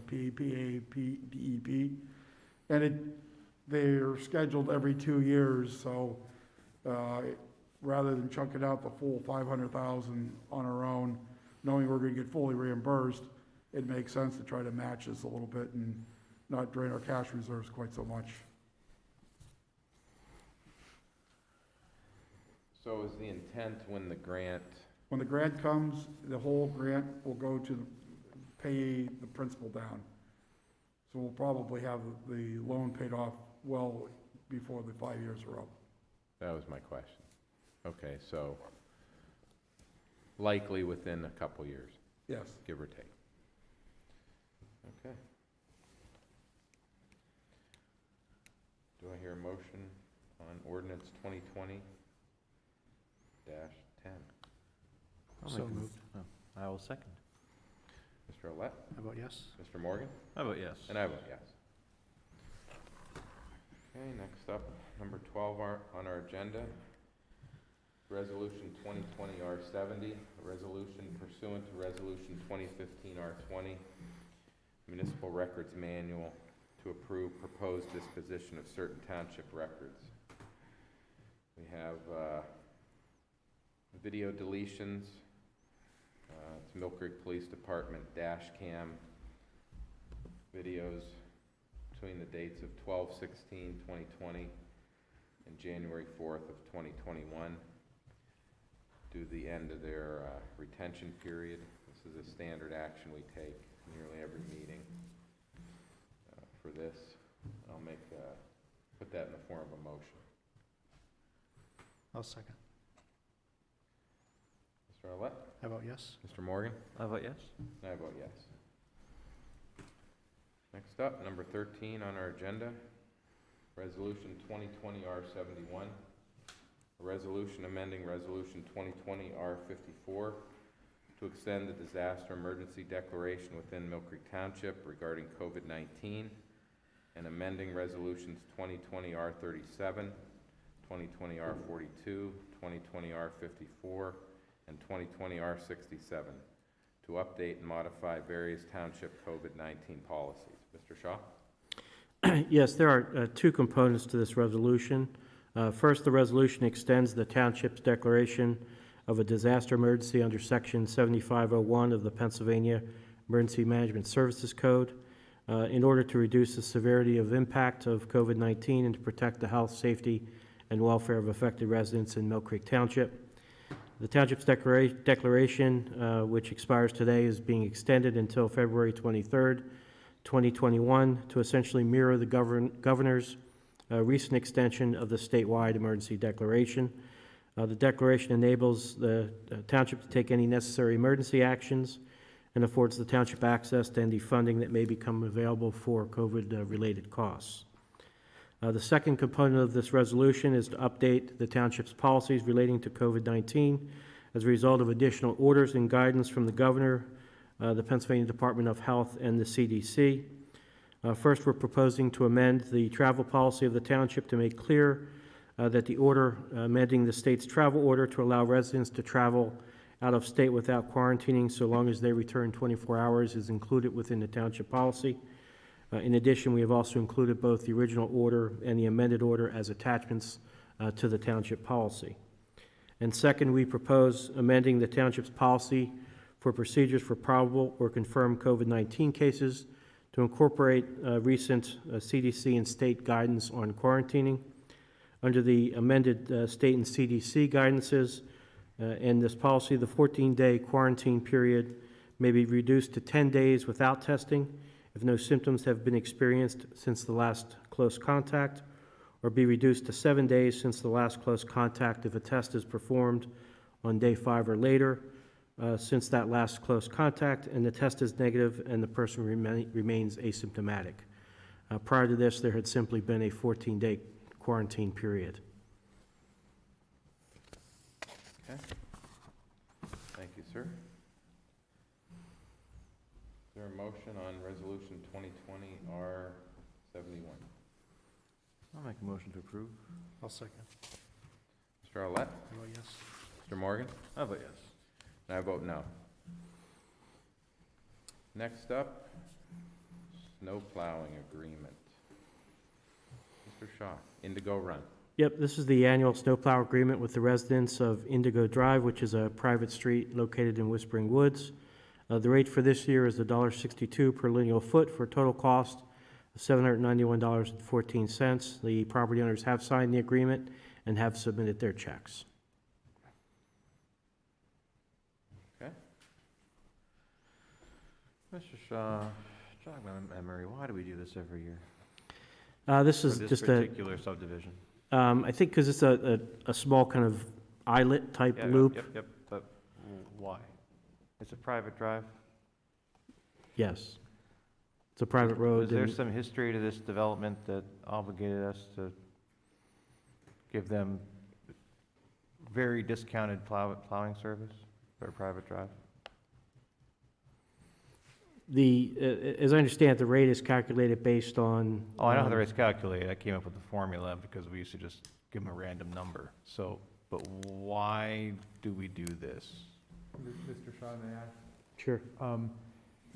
DEP, and they're scheduled every 2 years, so rather than chunking out the full $500,000 on our own, knowing we're going to get fully reimbursed, it makes sense to try to match this a little bit and not drain our cash reserves quite so much. So is the intent when the grant, When the grant comes, the whole grant will go to pay the principal down. So we'll probably have the loan paid off well before the 5 years are up. that was my question. Okay, so likely within a couple years, Yes. give or take. Okay. Do I hear a motion on ordinance 2020-10? So moved. I will second. Mr. Olet? I vote yes. Mr. Morgan? I vote yes. And I vote yes. Okay, next up, number 12 on our agenda, Resolution 2020-R70, a resolution pursuant to Resolution 2015-R20, Municipal Records Manual to approve proposed disposition of certain township records. We have video deletions. It's Mill Creek Police Department dash cam videos between the dates of 12/16/2020 and January 4th of 2021, due to the end of their retention period. This is a standard action we take nearly every meeting for this. I'll put that in the form of a motion. I'll second. Mr. Arlett? I vote yes. Mr. Morgan? I vote yes. And I vote yes. Next up, number 13 on our agenda, Resolution 2020-R71, a resolution amending Resolution 2020-R54 to extend the disaster emergency declaration within Mill Creek Township regarding COVID-19, and amending Resolutions 2020-R37, 2020-R42, 2020-R54, and 2020-R67 to update and modify various township COVID-19 policies. Mr. Shaw? Yes, there are two components to this resolution. First, the resolution extends the township's declaration of a disaster emergency under Section 7501 of the Pennsylvania Emergency Management Services Code in order to reduce the severity of impact of COVID-19 and to protect the health, safety, and welfare of affected residents in Mill Creek Township. The township's declaration, which expires today, is being extended until February 23rd, 2021, to essentially mirror the governor's recent extension of the statewide emergency declaration. The declaration enables the township to take any necessary emergency actions and affords the township access to any funding that may become available for COVID-related costs. The second component of this resolution is to update the township's policies relating to COVID-19 as a result of additional orders and guidance from the governor, the Pennsylvania Department of Health, and the CDC. First, we're proposing to amend the travel policy of the township to make clear that the order amending the state's travel order to allow residents to travel out of state without quarantining so long as they return 24 hours is included within the township policy. In addition, we have also included both the original order and the amended order as attachments to the township policy. And second, we propose amending the township's policy for procedures for probable or confirmed COVID-19 cases to incorporate recent CDC and state guidance on quarantining. Under the amended state and CDC guidances in this policy, the 14-day quarantine period may be reduced to 10 days without testing if no symptoms have been experienced since the last close contact, or be reduced to 7 days since the last close contact if a test is performed on day 5 or later since that last close contact and the test is negative and the person remains asymptomatic. Prior to this, there had simply been a 14-day quarantine period. Okay. Thank you, sir. Is there a motion on Resolution 2020-R71? I'll make a motion to approve. I'll second. Mr. Arlett? I vote yes. Mr. Morgan? I vote yes. And I vote no. Next up, snow plowing agreement. Mr. Shaw, Indigo Run. Yep, this is the annual snowplow agreement with the residents of Indigo Drive, which is a private street located in Whispering Woods. The rate for this year is $1.62 per lineal foot for a total cost of $791.14. The property owners have signed the agreement and have submitted their checks. Okay. Mr. Shaw, jog my memory, why do we do this every year? This For is this just particular subdivision? I think because it's a small kind of islet type Yeah, loop. Yep, but why? It's a private drive? Yes. It's a private road. Was there and- some history to this development that obligated us to give them very discounted plowing service for a private drive? As I understand, the rate is calculated based on. Oh, I know how the rate's calculated. I came up with the formula because we used to just give them a random number. So, but why do we do this? Mr. Shaw, may I? Sure.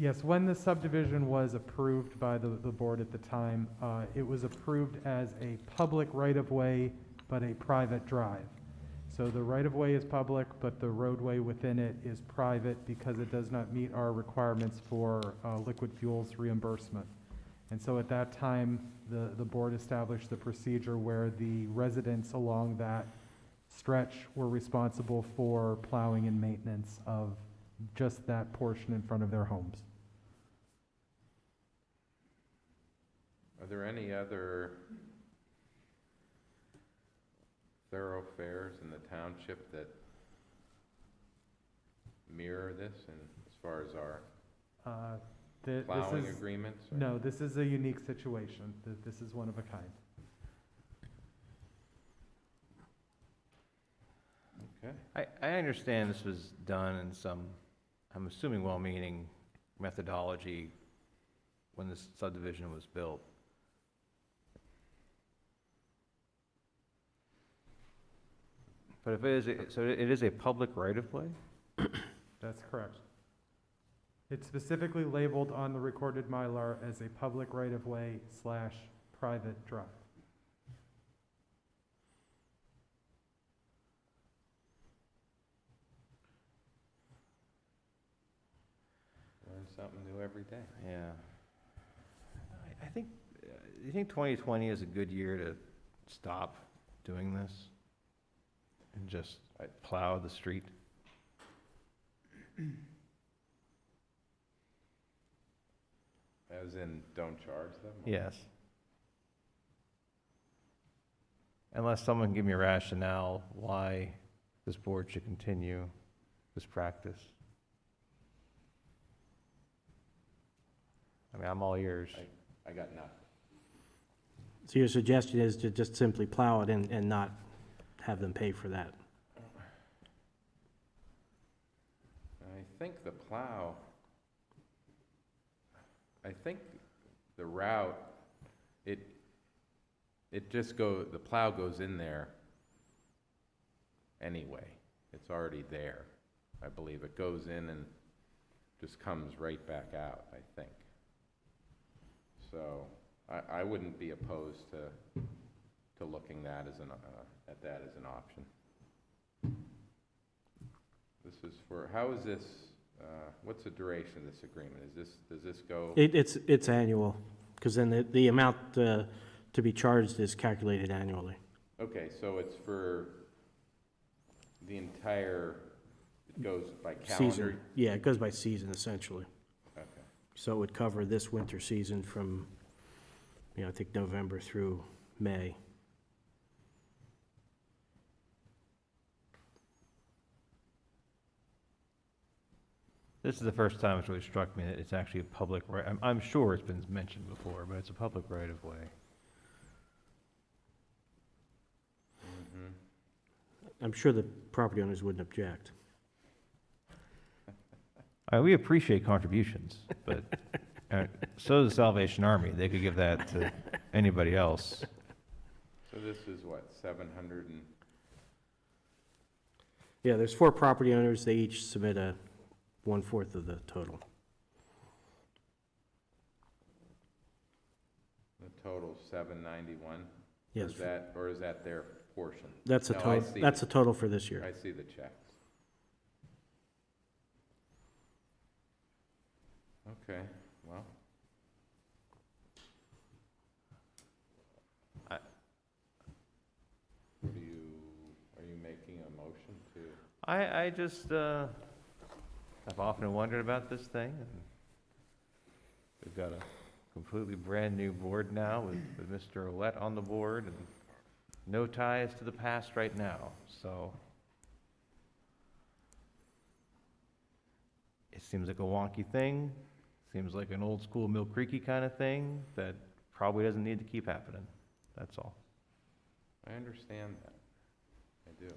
Yes, when the subdivision was approved by the board at the time, it was approved as a public right-of-way, but a private drive. So the right-of-way is public, but the roadway within it is private because it does not meet our requirements for liquid fuels reimbursement. And so at that time, the board established the procedure where the residents along that stretch were responsible for plowing and maintenance of just that portion in front of their homes. Are there any other thoroughfares in the township that mirror this and as far as our This plowing is, agreements? or- no, this is a unique situation. This is one of a kind. Okay. I understand this was done in some, I'm assuming well-meaning methodology when this subdivision was built. But if it is, so it is a public right-of-way? That's correct. It's specifically labeled on the recorded Mylar as a public right-of-way / private drive. Learn something new every day. Yeah. I think, do you think 2020 is a good year to stop doing this? And just plow the street? As in, don't charge them? Yes. Unless someone can give me a rationale why this board should continue this practice. I mean, I'm all ears. I got nothing. So your suggestion is to just simply plow it and not have them pay for that? I think the plow, I think the route, it just the plow goes in there anyway. It's already there. I believe it goes in and just comes right back out, I think. So I wouldn't be opposed to looking at that as an option. This is for, how is this, what's the duration of this agreement? Does this go? It's annual, because then the amount to be charged is calculated annually. Okay, so it's for the entire, it goes by calendar? Season. Yeah, it goes by season, essentially. Okay. So it would cover this winter season from, I think November through May. This is the first time it's really struck me that it's actually a public right. I'm sure it's been mentioned before, but it's a public right-of-way. Mm-hmm. I'm sure the property owners wouldn't object. We appreciate contributions, but so does the Salvation Army. They could give that to anybody else. So this is what, 700 and, Yeah, there's 4 property owners. They each submit a 1/4 of the total. the total 791? Yes, Or is that their portion? that's a No, I total, see that's a total for this year. I see the checks. Okay, well. Are you making a motion to? I just, I've often wondered about this thing, and we've got a completely brand-new board now with Mr. Ouellette on the board, and no ties to the past right now, so it seems like a wonky thing, seems like an old-school Mill Creeky kind of thing that probably doesn't need to keep happening, that's all. I understand that. I do.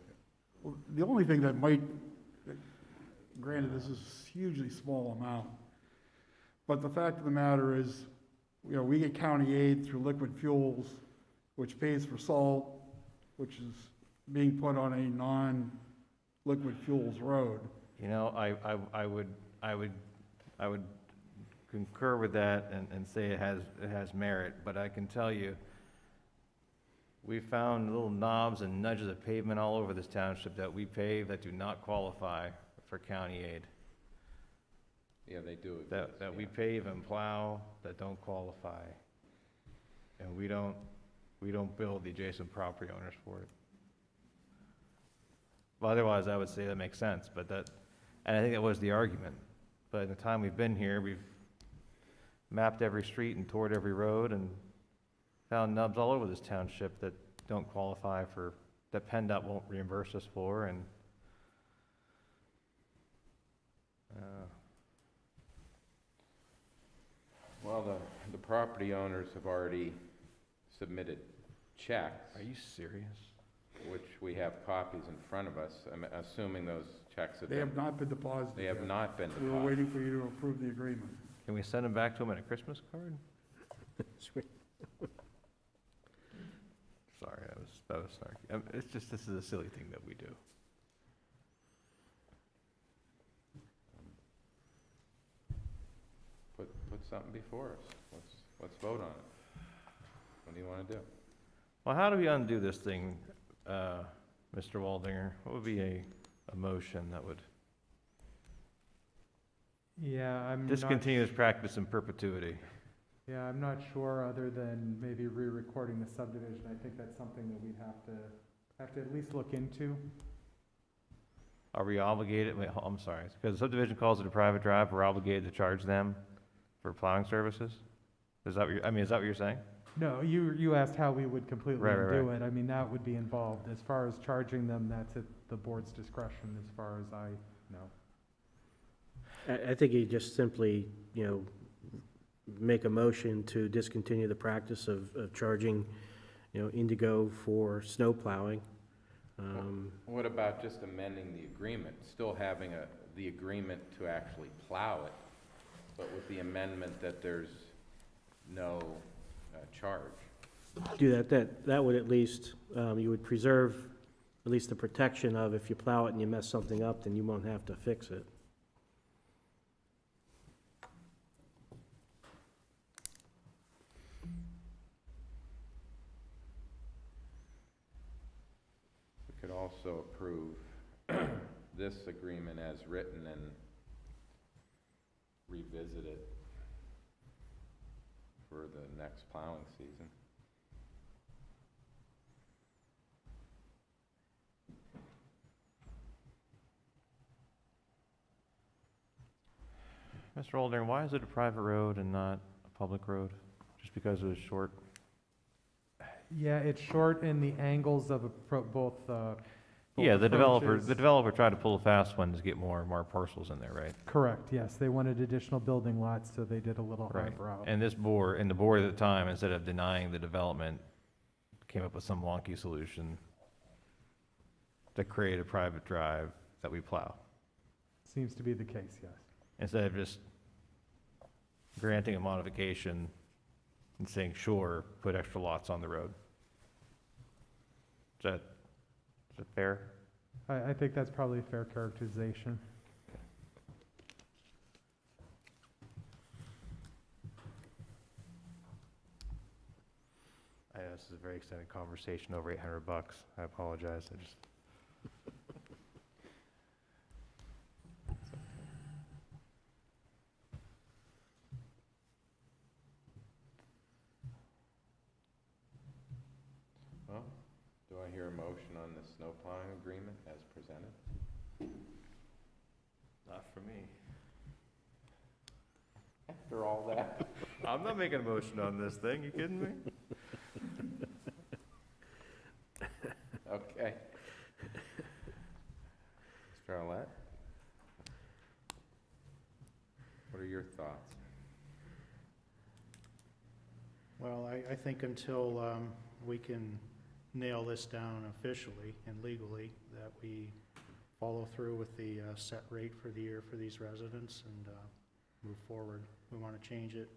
Well, the only thing that might, granted, this is a hugely small amount, but the fact of the matter is, we get county aid through liquid fuels, which pays for salt, which is being put on a non-liquid fuels road. I would concur with that and say it has merit, but I can tell you, we found little knobs and nudges of pavement all over this township that we pave that do not qualify for county aid. Yeah, they do exist. That we yeah. pave and plow that don't qualify. And we don't bill the adjacent property owners for it. Well, otherwise, I would say that makes sense, but and I think that was the argument. But in the time we've been here, we've mapped every street and toured every road and found nubs all over this township that don't qualify for, that PennDOT won't reimburse us for, and Well, the property owners have already submitted checks, are you serious? which we have copies in front of us. I'm assuming those checks have They been, have not been deposited they have yet. not been We were deposited. waiting for you to approve the agreement. Can we send them back to them in a Christmas card? Sorry, that was snarky. It's just, this is a silly thing that we do. Put something before us. Let's vote on it. What do you want to do? Well, how do we undo this thing, Mr. Waldinger? What would be a motion that would Yeah, I'm not. discontinue this practice in perpetuity? Yeah, I'm not sure, other than maybe re-recording the subdivision. I think that's something that we'd have to at least look into. Are we obligated, wait, I'm sorry, because the subdivision calls it a private drive, we're obligated to charge them for plowing services? Is that what you're, is that what you're saying? No, you asked how we would completely Right, right, undo it. I mean, that would be involved. As far as charging them, that's at the board's discretion, as far as I know. I think you just simply, make a motion to discontinue the practice of charging, Indigo for snow plowing. What about just amending the agreement, still having the agreement to actually plow it, but with the amendment that there's no charge? Do that would at least, you would preserve at least the protection of, if you plow it and you mess something up, then you won't have to fix it. We could also approve this agreement as written and revisit it for the next plowing season. Mr. Waldinger, why is it a private road and not a public road? Just because it was short? Yeah, it's short in the angles of both. Yeah, the approaches. developer tried to pull a fast one to get more parcels in there, right? Correct, yes. They wanted additional building lots, so they did a little Right. higher out. And the board at the time, instead of denying the development, came up with some wonky solution to create a private drive that we plow. Seems to be the case, yes. Instead of just granting a modification and saying, sure, put extra lots on the road. Is that fair? I think that's probably a fair characterization. I know this is a very extended conversation, over $800. I apologize. Well, do I hear a motion on the snow plowing agreement as presented? Not for me. After all that? I'm not making a motion on this thing. You kidding me? Okay. Mr. Arlett? What are your thoughts? Well, I think until we can nail this down officially and legally, that we follow through with the set rate for the year for these residents and move forward. We want to change it,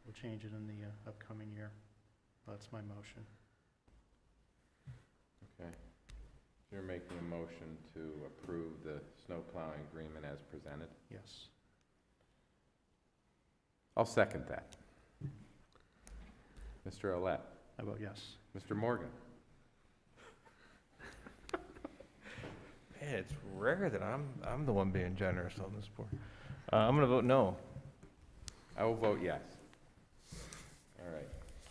we'll change it in the upcoming year. That's my motion. Okay. You're making a motion to approve the snow plowing agreement as presented? Yes. I'll second that. Mr. Olet, I vote yes. Mr. Morgan, Man, it's rare that I'm the one being generous on this board. I'm gonna vote no. I will vote yes. All right,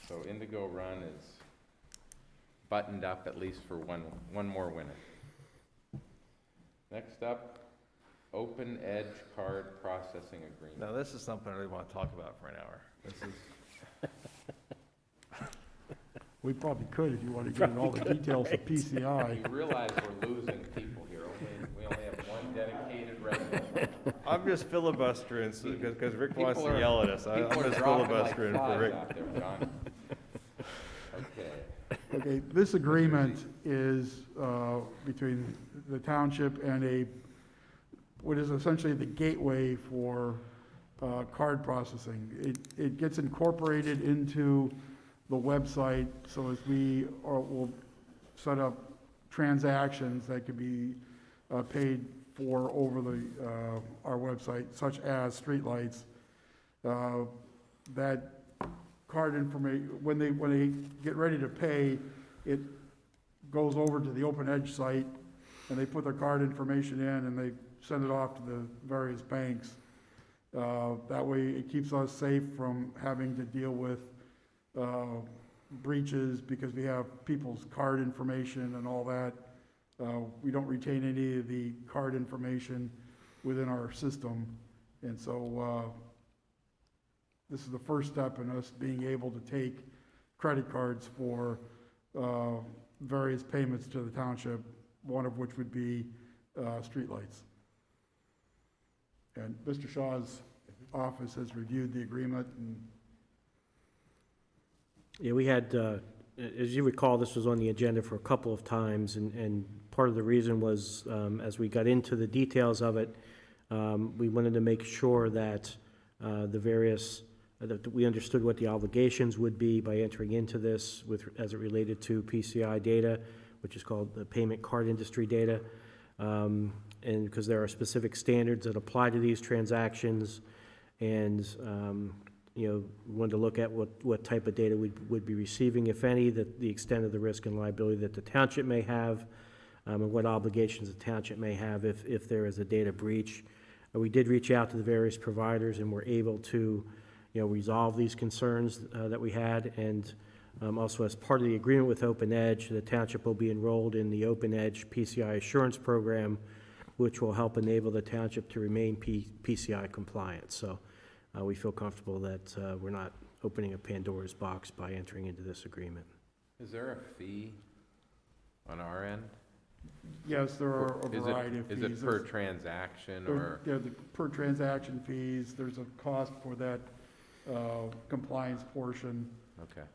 so Indigo Run is buttoned up at least for one more winner. Next up, Open Edge Card Processing Agreement. Now, this is something I really want to talk about for an hour. This is, We probably could if you want to get into all the details of PCI. You realize we're losing people here. We only have one dedicated resident. I'm just filibustering because Rick wants People to are- yell at us. I'm People are just dropping like filibustering for flies Rick. out there, John. Okay. Okay, this agreement is between the township and what is essentially the gateway for card processing. It gets incorporated into the website, so as will set up transactions that could be paid for over our website, such as streetlights. That card information, when they get ready to pay, it goes over to the Open Edge site, and they put their card information in, and they send it off to the various banks. That way, it keeps us safe from having to deal with breaches, because we have people's card information and all that. We don't retain any of the card information within our system, and so this is the first step in us being able to take credit cards for various payments to the township, one of which would be streetlights. And Mr. Shaw's office has reviewed the agreement, and Yeah, we had, as you recall, this was on the agenda for a couple of times, and part of the reason was, as we got into the details of it, we wanted to make sure that that we understood what the obligations would be by entering into this as it related to PCI data, which is called the payment card industry data. And because there are specific standards that apply to these transactions, and wanted to look at what type of data we would be receiving, if any, the extent of the risk and liability that the township may have, and what obligations the township may have if there is a data breach. We did reach out to the various providers and were able to, resolve these concerns that we had. And also, as part of the agreement with Open Edge, the township will be enrolled in the Open Edge PCI Assurance Program, which will help enable the township to remain PCI compliant. So we feel comfortable that we're not opening a Pandora's box by entering into this agreement. Is there a fee on our end? yes, there are a variety of fees. Is it per transaction, or? The per transaction fees, there's a cost for that compliance portion. Okay.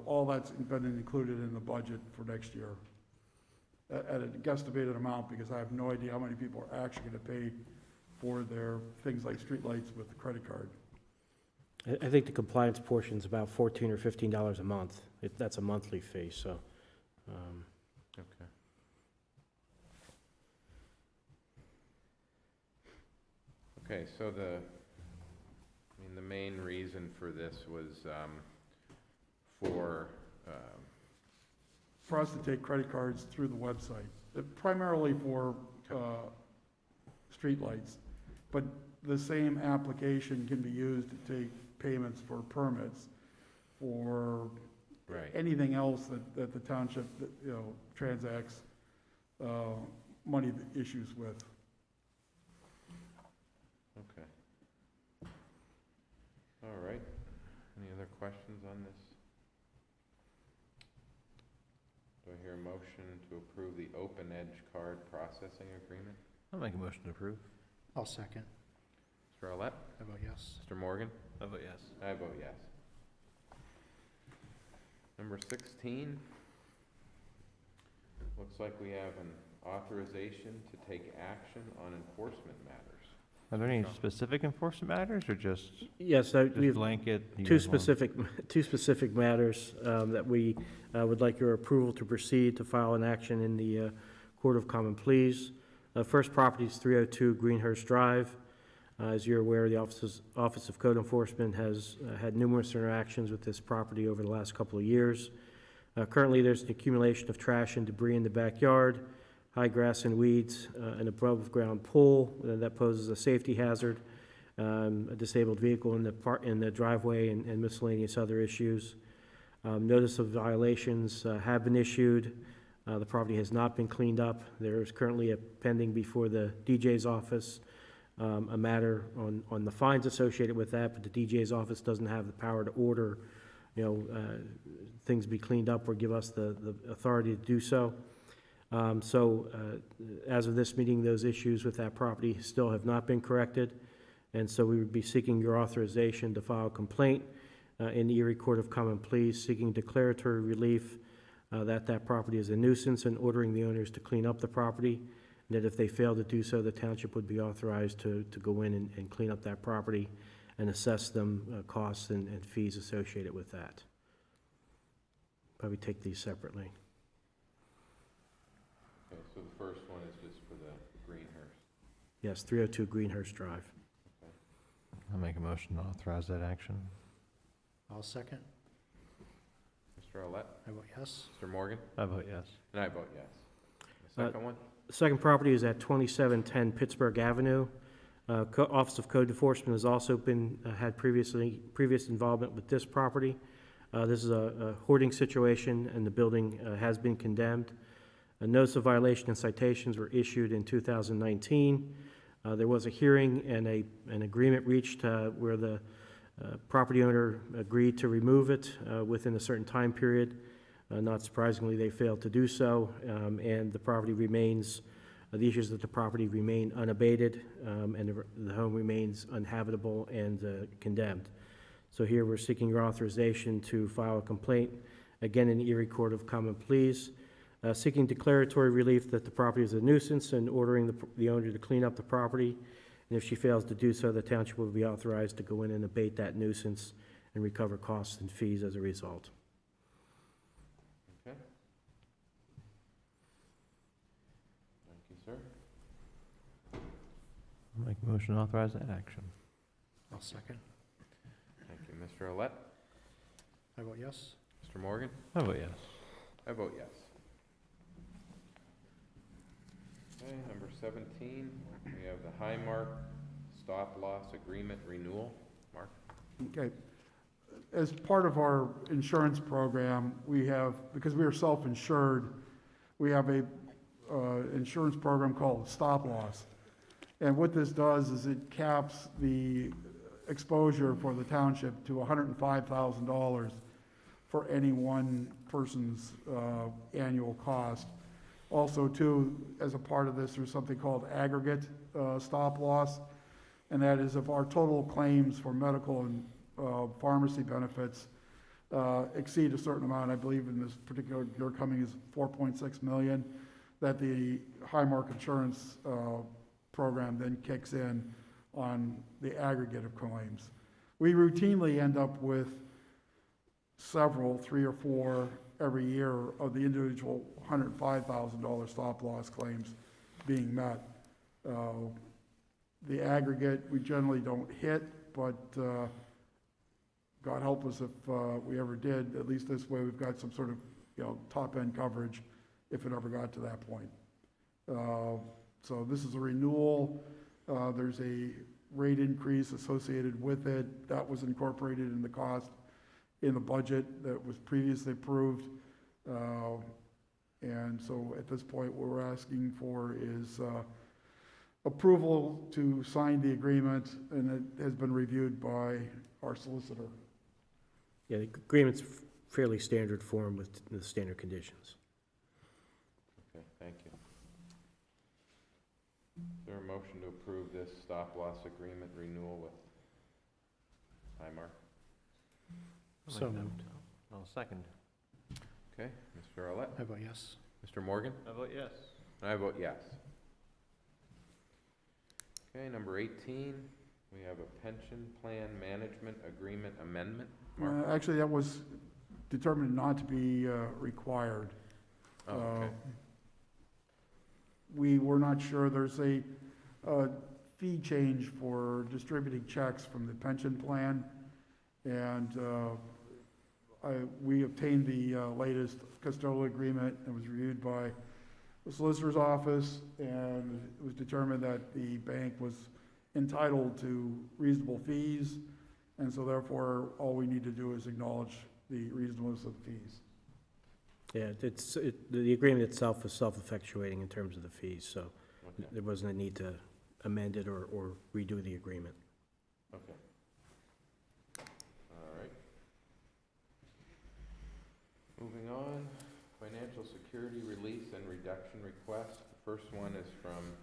All that's been included in the budget for next year at a guesstimated amount, because I have no idea how many people are actually going to pay for their things like streetlights with the credit card. I think the compliance portion is about $14 or $15 a month. That's a monthly fee, so. Okay. Okay, so the main reason for this was For us to take credit cards through the website, primarily for streetlights, but the same application can be used to take payments for permits, for right. anything else that the township, transacts money issues with. Okay. All right. Any other questions on this? Do I hear a motion to approve the Open Edge Card Processing Agreement? I'll make a motion to approve. I'll second. Mr. Olet? I vote yes. Mr. Morgan? I vote yes. I vote yes. Number 16. Looks like we have an authorization to take action on enforcement matters. Are there any specific enforcement matters, or just Yes, we have blanket? you two guys want- specific matters that we would like your approval to proceed to file an action in the Court of Common Pleas. First property is 302 Greenhurst Drive. As you're aware, the Office of Code Enforcement has had numerous interactions with this property over the last couple of years. Currently, there's an accumulation of trash and debris in the backyard, high grass and weeds, an above-ground pool that poses a safety hazard, a disabled vehicle in the driveway, and miscellaneous other issues. Notice of violations have been issued. The property has not been cleaned up. There is currently a pending before the DJ's office, a matter on the fines associated with that, but the DJ's office doesn't have the power to order, things be cleaned up or give us the authority to do so. As of this meeting, those issues with that property still have not been corrected, and so we would be seeking your authorization to file a complaint in the Erie Court of Common Pleas, seeking declaratory relief that property is a nuisance and ordering the owners to clean up the property, and that if they fail to do so, the township would be authorized to go in and clean up that property and assess them costs and fees associated with that. Probably take these separately. Okay, so the first one is just for the Greenhurst. Yes, 302 Greenhurst Drive. I'll make a motion to authorize that action. I'll second. Mr. Olet? I vote yes. Mr. Morgan? I vote yes. And I vote yes. The second one? The second property is at 2710 Pittsburgh Avenue. Office of Code Enforcement has also had previous involvement with this property. This is a hoarding situation, and the building has been condemned. A notice of violation and citations were issued in 2019. There was a hearing and an agreement reached where the property owner agreed to remove it within a certain time period. Not surprisingly, they failed to do so, and the property remains, the issues with the property remain unabated, and the home remains uninhabitable and condemned. So here we're seeking your authorization to file a complaint, again in the Erie Court of Common Pleas, seeking declaratory relief that the property is a nuisance and ordering the owner to clean up the property. And if she fails to do so, the township will be authorized to go in and abate that nuisance and recover costs and fees as a result. Okay. Thank you, sir. I'll make a motion to authorize that action. I'll second. Thank you. Mr. Olet? I vote yes. Mr. Morgan? I vote yes. I vote yes. Okay, number 17, we have the Highmark stop-loss agreement renewal. Mark? Okay. As part of our insurance program, we have, because we are self-insured, we have a insurance program called stop loss. And what this does is it caps the exposure for the township to $105,000 for any one person's annual cost. Also, too, as a part of this, there's something called aggregate stop loss, and that is if our total claims for medical and pharmacy benefits exceed a certain amount, I believe in this particular year coming is 4.6 million, that the Highmark insurance program then kicks in on the aggregate of claims. We routinely end up with several, 3 or 4 every year of the individual $105,000 stop loss claims being met. The aggregate we generally don't hit, but God help us if we ever did. At least this way we've got some sort of top end coverage if it ever got to that point. So this is a renewal. There's a rate increase associated with it. That was incorporated in the cost in the budget that was previously approved. And so at this point, what we're asking for is approval to sign the agreement, and it has been reviewed by our solicitor. Yeah, the agreement's fairly standard form with the standard conditions. Okay, thank you. Is there a motion to approve this stop-loss agreement renewal with Highmark? So moved. I'll second. Okay, Mr. Olet? I vote yes. Mr. Morgan? I vote yes. And I vote yes. Okay, number 18, we have a pension plan management agreement amendment. Mark? Actually, that was determined not to be required. Oh, okay. We were not sure. There's a fee change for distributing checks from the pension plan. And we obtained the latest custodial agreement. It was reviewed by the solicitor's office, and it was determined that the bank was entitled to reasonable fees, and so therefore, all we need to do is acknowledge the reasonableness of the fees. Yeah, the agreement itself was self-effectuating in terms of the fees, so Okay. there wasn't a need to amend it or redo the agreement. Okay. All right. Moving on, financial security release and reduction request. The first one is from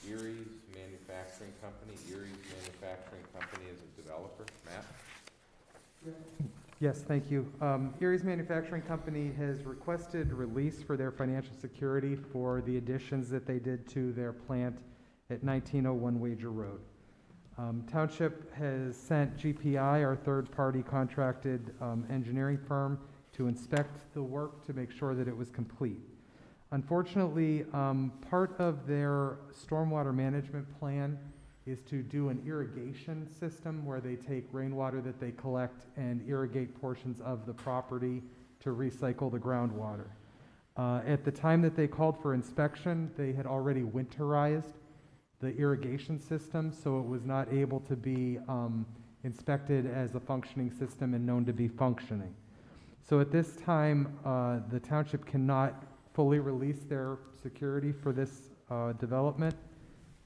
Erie's Manufacturing Company. Erie's Manufacturing Company is a developer. Matt? Yes, thank you. Erie's Manufacturing Company has requested release for their financial security for the additions that they did to their plant at 1901 Wager Road. Township has sent GPI, our third-party contracted engineering firm, to inspect the work to make sure that it was complete. Unfortunately, part of their stormwater management plan is to do an irrigation system where they take rainwater that they collect and irrigate portions of the property to recycle the groundwater. At the time that they called for inspection, they had already winterized the irrigation system, so it was not able to be inspected as a functioning system and known to be functioning. So at this time, the township cannot fully release their security for this development.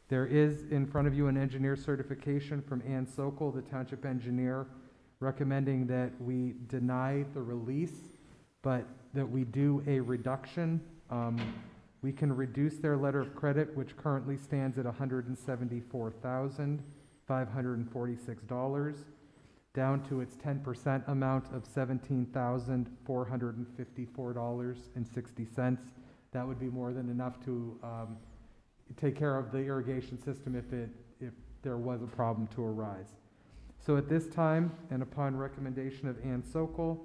There is in front of you an engineer certification from Ann Sokol, the township engineer, recommending that we deny the release, but that we do a reduction. We can reduce their letter of credit, which currently stands at $174,546, down to its 10% amount of $17,454.60. That would be more than enough to take care of the irrigation system if there was a problem to arise. So at this time, and upon recommendation of Ann Sokol,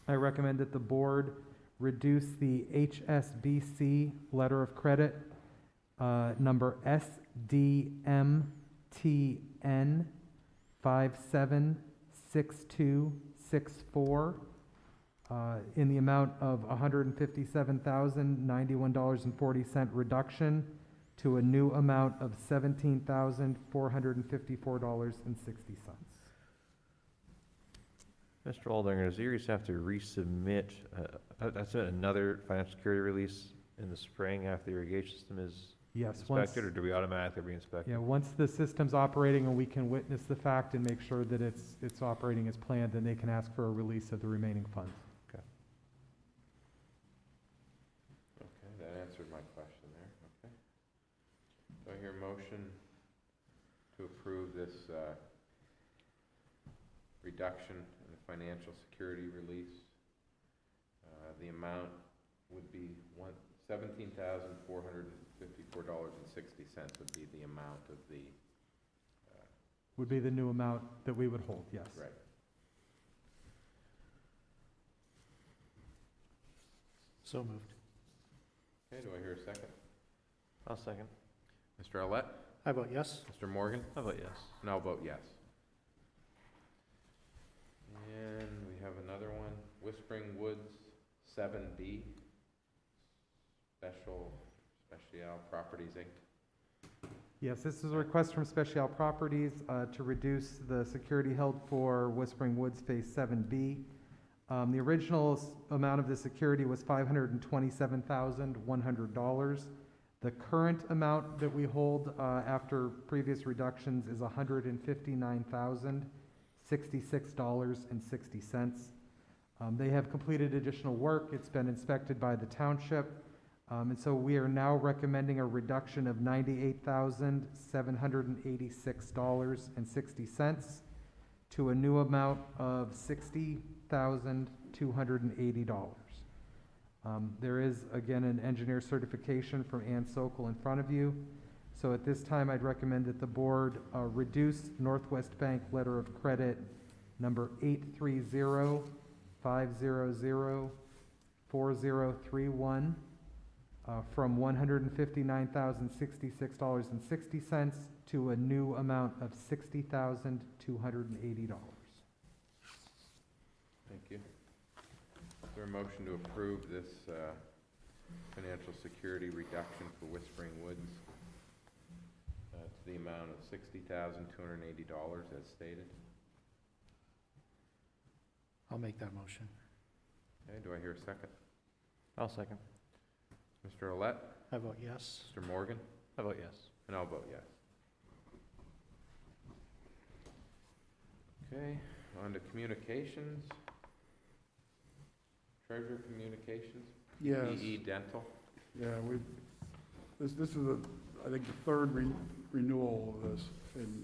I recommend that the board reduce the HSBC letter of credit number SDMTN 576264 in the amount of $157,091.40 reduction to a new amount of $17,454.60. Mr. Aldinger, does Erie's have to resubmit, that's another financial security release in the spring after the irrigation system is Yes, inspected, or do we automatically re-inspect? yeah, once the system's operating and we can witness the fact and make sure that it's operating as planned, then they can ask for a release of the remaining funds. Okay, that answered my question there. Okay. Do I hear a motion to approve this reduction in the financial security release? The amount would be $17,454.60 would be the amount of the... Would be the new amount that we would hold, yes. Right. So moved. Okay, do I hear a second? I'll second. Mr. Allett? I vote yes. Mr. Morgan? How about yes? And I'll vote yes. And we have another one, Whispering Woods 7B, Special Properties, Inc. Yes, this is a request from Special Properties to reduce the security held for Whispering Woods Phase 7B. The original amount of the security was $527,100. The current amount that we hold after previous reductions is $159,066.60. They have completed additional work. It's been inspected by the township. And so we are now recommending a reduction of $98,786.60 to a new amount of $60,280. There is, again, an engineer certification from Ann Sokol in front of you. So at this time, I'd recommend that the board reduce Northwest Bank letter of credit number 830-500-4031 from $159,066.60 to a new amount of $60,280. Thank you. Is there a motion to approve this financial security reduction for Whispering Woods to the amount of $60,280 as stated? I'll make that motion. Okay, do I hear a second? I'll second. Mr. Olet, I vote yes. Mr. Morgan, How about yes? and I'll vote yes. Okay, on to communications. Treasurer Communications, Yes. EE Dental. Yeah, this is I think the third renewal of this, and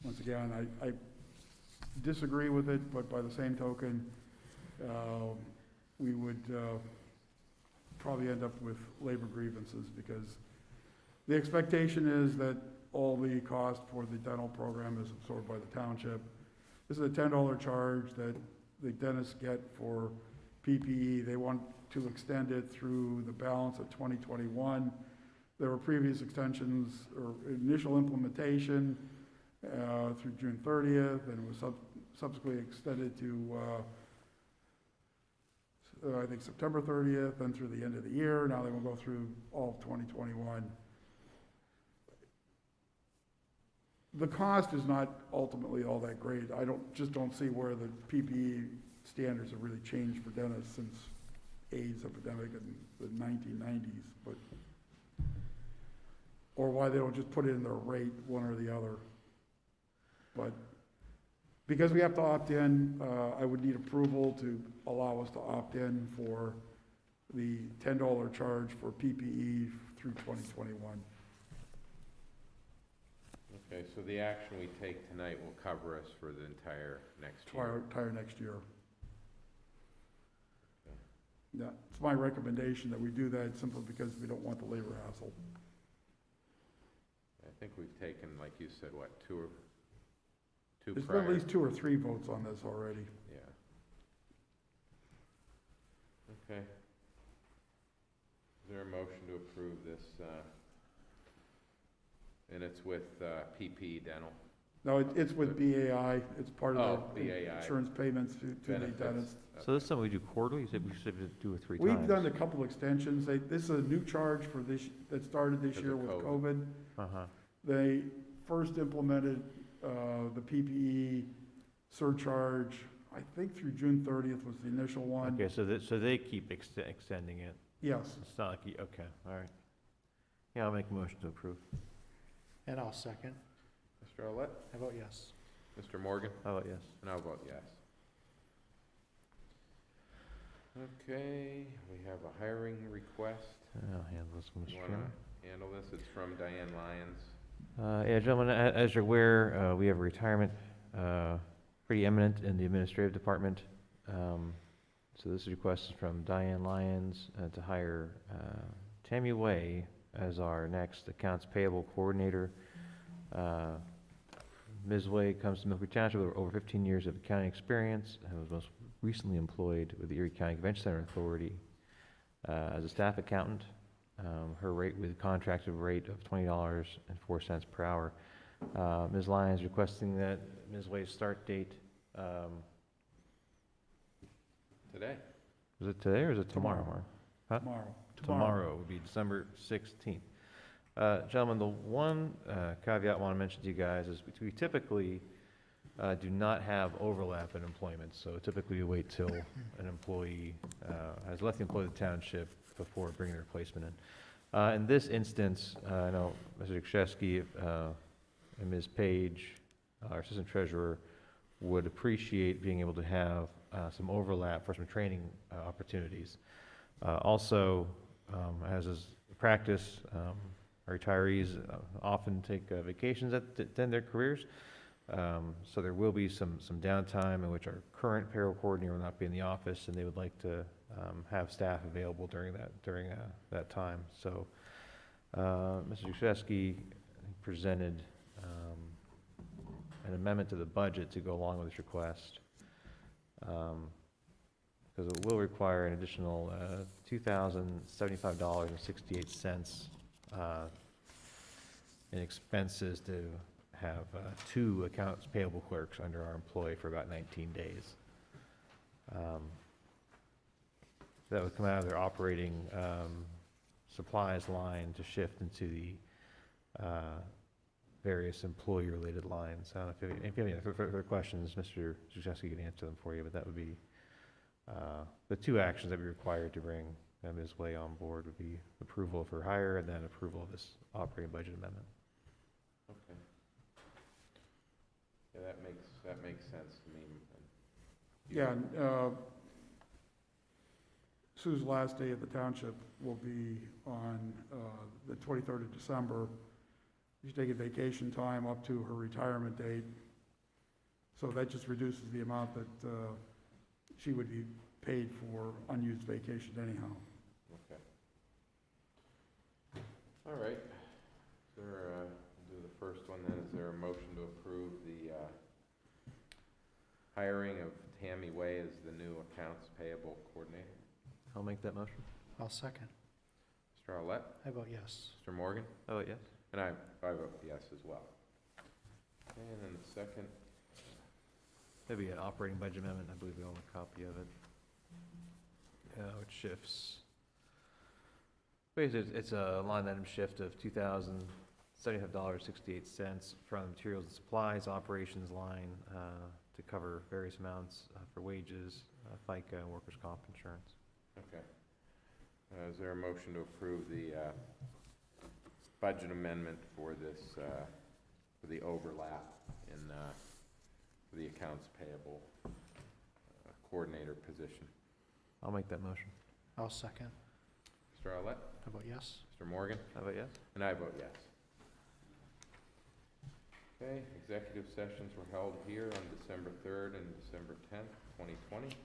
once again, I disagree with it, but by the same token, we would probably end up with labor grievances, because the expectation is that all the cost for the dental program is absorbed by the township. This is a $10 charge that the dentists get for PPE. They want to extend it through the balance of 2021. There were previous extensions or initial implementation through June 30th, and it was subsequently extended to, I think, September 30th, and through the end of the year. Now they will go through all of 2021. The cost is not ultimately all that great. I just don't see where the PPE standards have really changed for dentists since AIDS epidemic in the 1990s, or why they don't just put it in their rate, one or the other. But because we have to opt in, I would need approval to allow us to opt in for the $10 charge for PPE through 2021. Okay, so the action we take tonight will cover us for the entire next year. Entire next year. Yeah, it's my recommendation that we do that simply because we don't want the labor hassle. I think we've taken, like you said, what, two There's been prior? at least 2 or 3 votes on this already. Yeah. Okay. Is there a motion to approve this, and it's with PPE Dental? No, it's with BAI. It's part of Oh, the BAI. insurance payments to the Benefits. dentists. So this is something we do quarterly? You said we should do it 3 times. We've done a couple extensions. This is a new charge for this, that started this Because year of with COVID. COVID. Uh-huh. They first implemented the PPE surcharge, I think through June 30th was the initial one. Okay, so they keep extending it. Yes. It's not like, okay, all right. Yeah, I'll make a motion to approve. And I'll second. Mr. Olet, I vote yes. Mr. Morgan, How about yes? and I'll vote yes. Okay, we have a hiring request. I'll handle this one, Mr. You Chairman. wanna handle this? It's from Diane Lyons. Yeah, gentlemen, as you're aware, we have a retirement pretty imminent in the administrative department. So this request is from Diane Lyons to hire Tammy Way as our next accounts payable coordinator. Ms. Way comes to Milford Township with over 15 years of accounting experience and was most recently employed with the Erie County Convention Center Authority as a staff accountant. Her rate with contracted rate of $20.04 per hour. Ms. Lyons requesting that Ms. Way's start date, Today. is it today or is it tomorrow? Tomorrow. Huh? Tomorrow. Tomorrow would be December 16th. Gentlemen, the one caveat I want to mention to you guys is we typically do not have overlap in employment. So typically we wait till an employee has left the township before bringing a replacement in. In this instance, I know Mr. Krzewski and Ms. Page, our assistant treasurer, would appreciate being able to have some overlap for some training opportunities. Also, as is practice, our retirees often take vacations at the end of their careers. So there will be some downtime in which our current payroll coordinator will not be in the office, and they would like to have staff available during that time. So Mr. Krzewski presented an amendment to the budget to go along with this request, because it will require an additional $2,075.68 in expenses to have 2 accounts payable clerks under our employee for about 19 days. That would come out of their operating supplies line to shift into the various employee-related lines. I don't know if you have any further questions, Mr. Zuchewski can answer them for you, but that would be the 2 actions that would be required to bring Ms. Way on board would be approval of her hire and then approval of this operating budget amendment. Okay. Yeah, that makes sense to me. Yeah, Sue's last day at the township will be on the 23rd of December. She's taking vacation time up to her retirement date. So that just reduces the amount that she would be paid for unused vacation anyhow. Okay. All right. Is there, we'll do the first one then. Is there a motion to approve the hiring of Tammy Way as the new accounts payable coordinator? I'll make that motion. I'll second. Mr. Arlett? I vote yes. Mr. Morgan? Oh, yes. And I vote yes as well. And then the second, Maybe an operating budget amendment, I believe we own a copy of it. Which shifts. Basically, it's a line item shift of $2,075.68 from materials and supplies operations line to cover various amounts for wages, FICA, and workers' comp insurance. okay. Is there a motion to approve the budget amendment for this, for the overlap in for the accounts payable coordinator position? I'll make that motion. I'll second. Mr. Arlett? I vote yes. Mr. Morgan? How about yes? And I vote yes. Okay, executive sessions were held here on December 3rd and December 10th, 2020.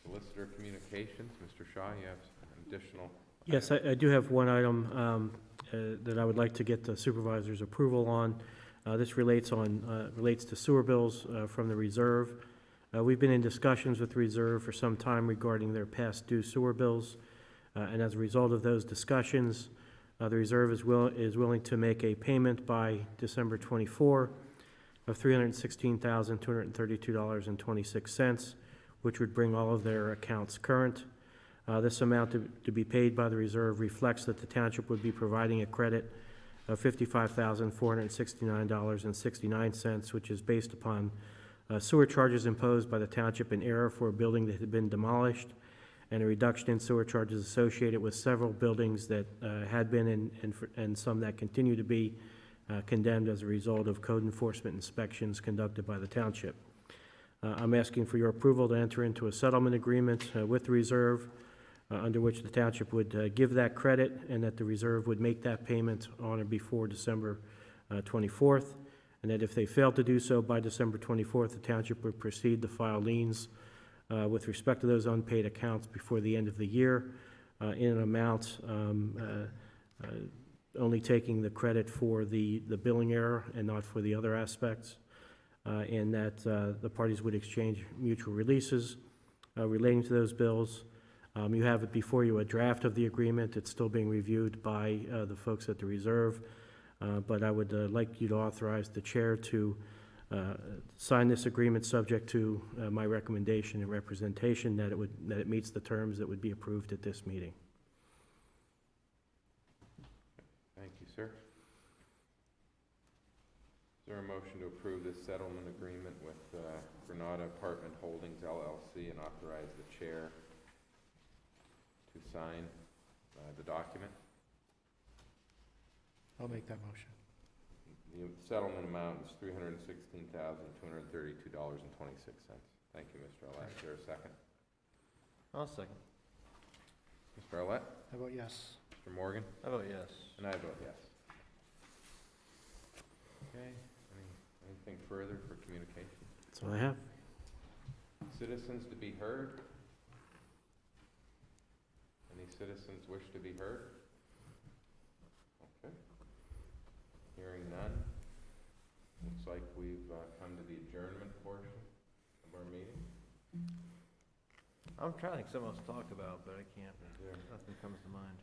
Solicitor communications, Mr. Shaw, you have some additional. Yes, I do have one item that I would like to get the supervisor's approval on. This relates to sewer bills from the reserve. We've been in discussions with the reserve for some time regarding their past due sewer bills. And as a result of those discussions, the reserve is willing to make a payment by December 24 of $316,232.26, which would bring all of their accounts current. This amount to be paid by the reserve reflects that the township would be providing a credit of $55,469.69, which is based upon sewer charges imposed by the township in error for a building that had been demolished, and a reduction in sewer charges associated with several buildings that had been and some that continue to be condemned as a result of code enforcement inspections conducted by the township. I'm asking for your approval to enter into a settlement agreement with the reserve under which the township would give that credit, and that the reserve would make that payment on or before December 24th, and that if they fail to do so by December 24th, the township would proceed to file liens with respect to those unpaid accounts before the end of the year in an amount only taking the credit for the billing error and not for the other aspects, and that the parties would exchange mutual releases relating to those bills. You have it before you, a draft of the agreement. It's still being reviewed by the folks at the reserve, but I would like you to authorize the chair to sign this agreement subject to my recommendation and representation that it meets the terms that would be approved at this meeting. Thank you, sir. Is there a motion to approve this settlement agreement with Granada Apartment Holdings LLC and authorize the chair to sign the document? I'll make that motion. The settlement amount is $316,232.26. Thank you, Mr. Arlett. Is there a second? I'll second. Mr. Arlett? I vote yes. Mr. Morgan? I vote yes. And I vote yes. Okay, anything further for communication? That's all I have. Citizens to be heard? Any citizens wish to be heard? Okay. Hearing none. Looks like we've come to the adjournment portion of our meeting. I'm trying to think something else to talk about, but I can't. Nothing comes to mind.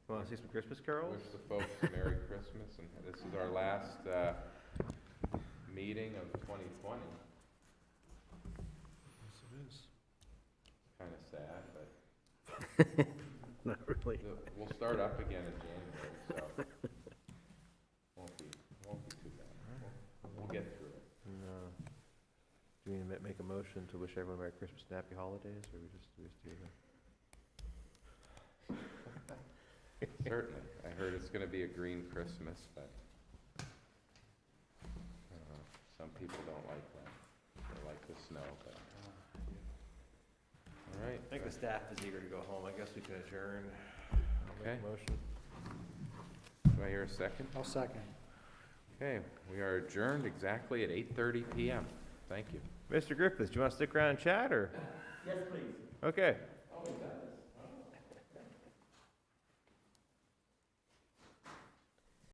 Want to see some Christmas carols? Wish the folks Merry Christmas, and this is our last meeting of 2020. Yes, it is. Kind of sad, but Not really. we'll start up again in January, so won't be too bad. We'll get through it. Do we need to make a motion to wish everyone Merry Christmas and Happy Holidays, or we just do that? Certainly. I heard it's going to be a green Christmas, but some people don't like that. They like the snow, but. All right. I think the staff is eager to go home. I guess we can adjourn. I'll make Okay. a motion. Do I hear a second? I'll second. Okay, we are adjourned exactly at 8:30 PM. Thank you. Mr. Griffiths, do you want to stick around and chat, or? Yes, please. Okay. I'll be back.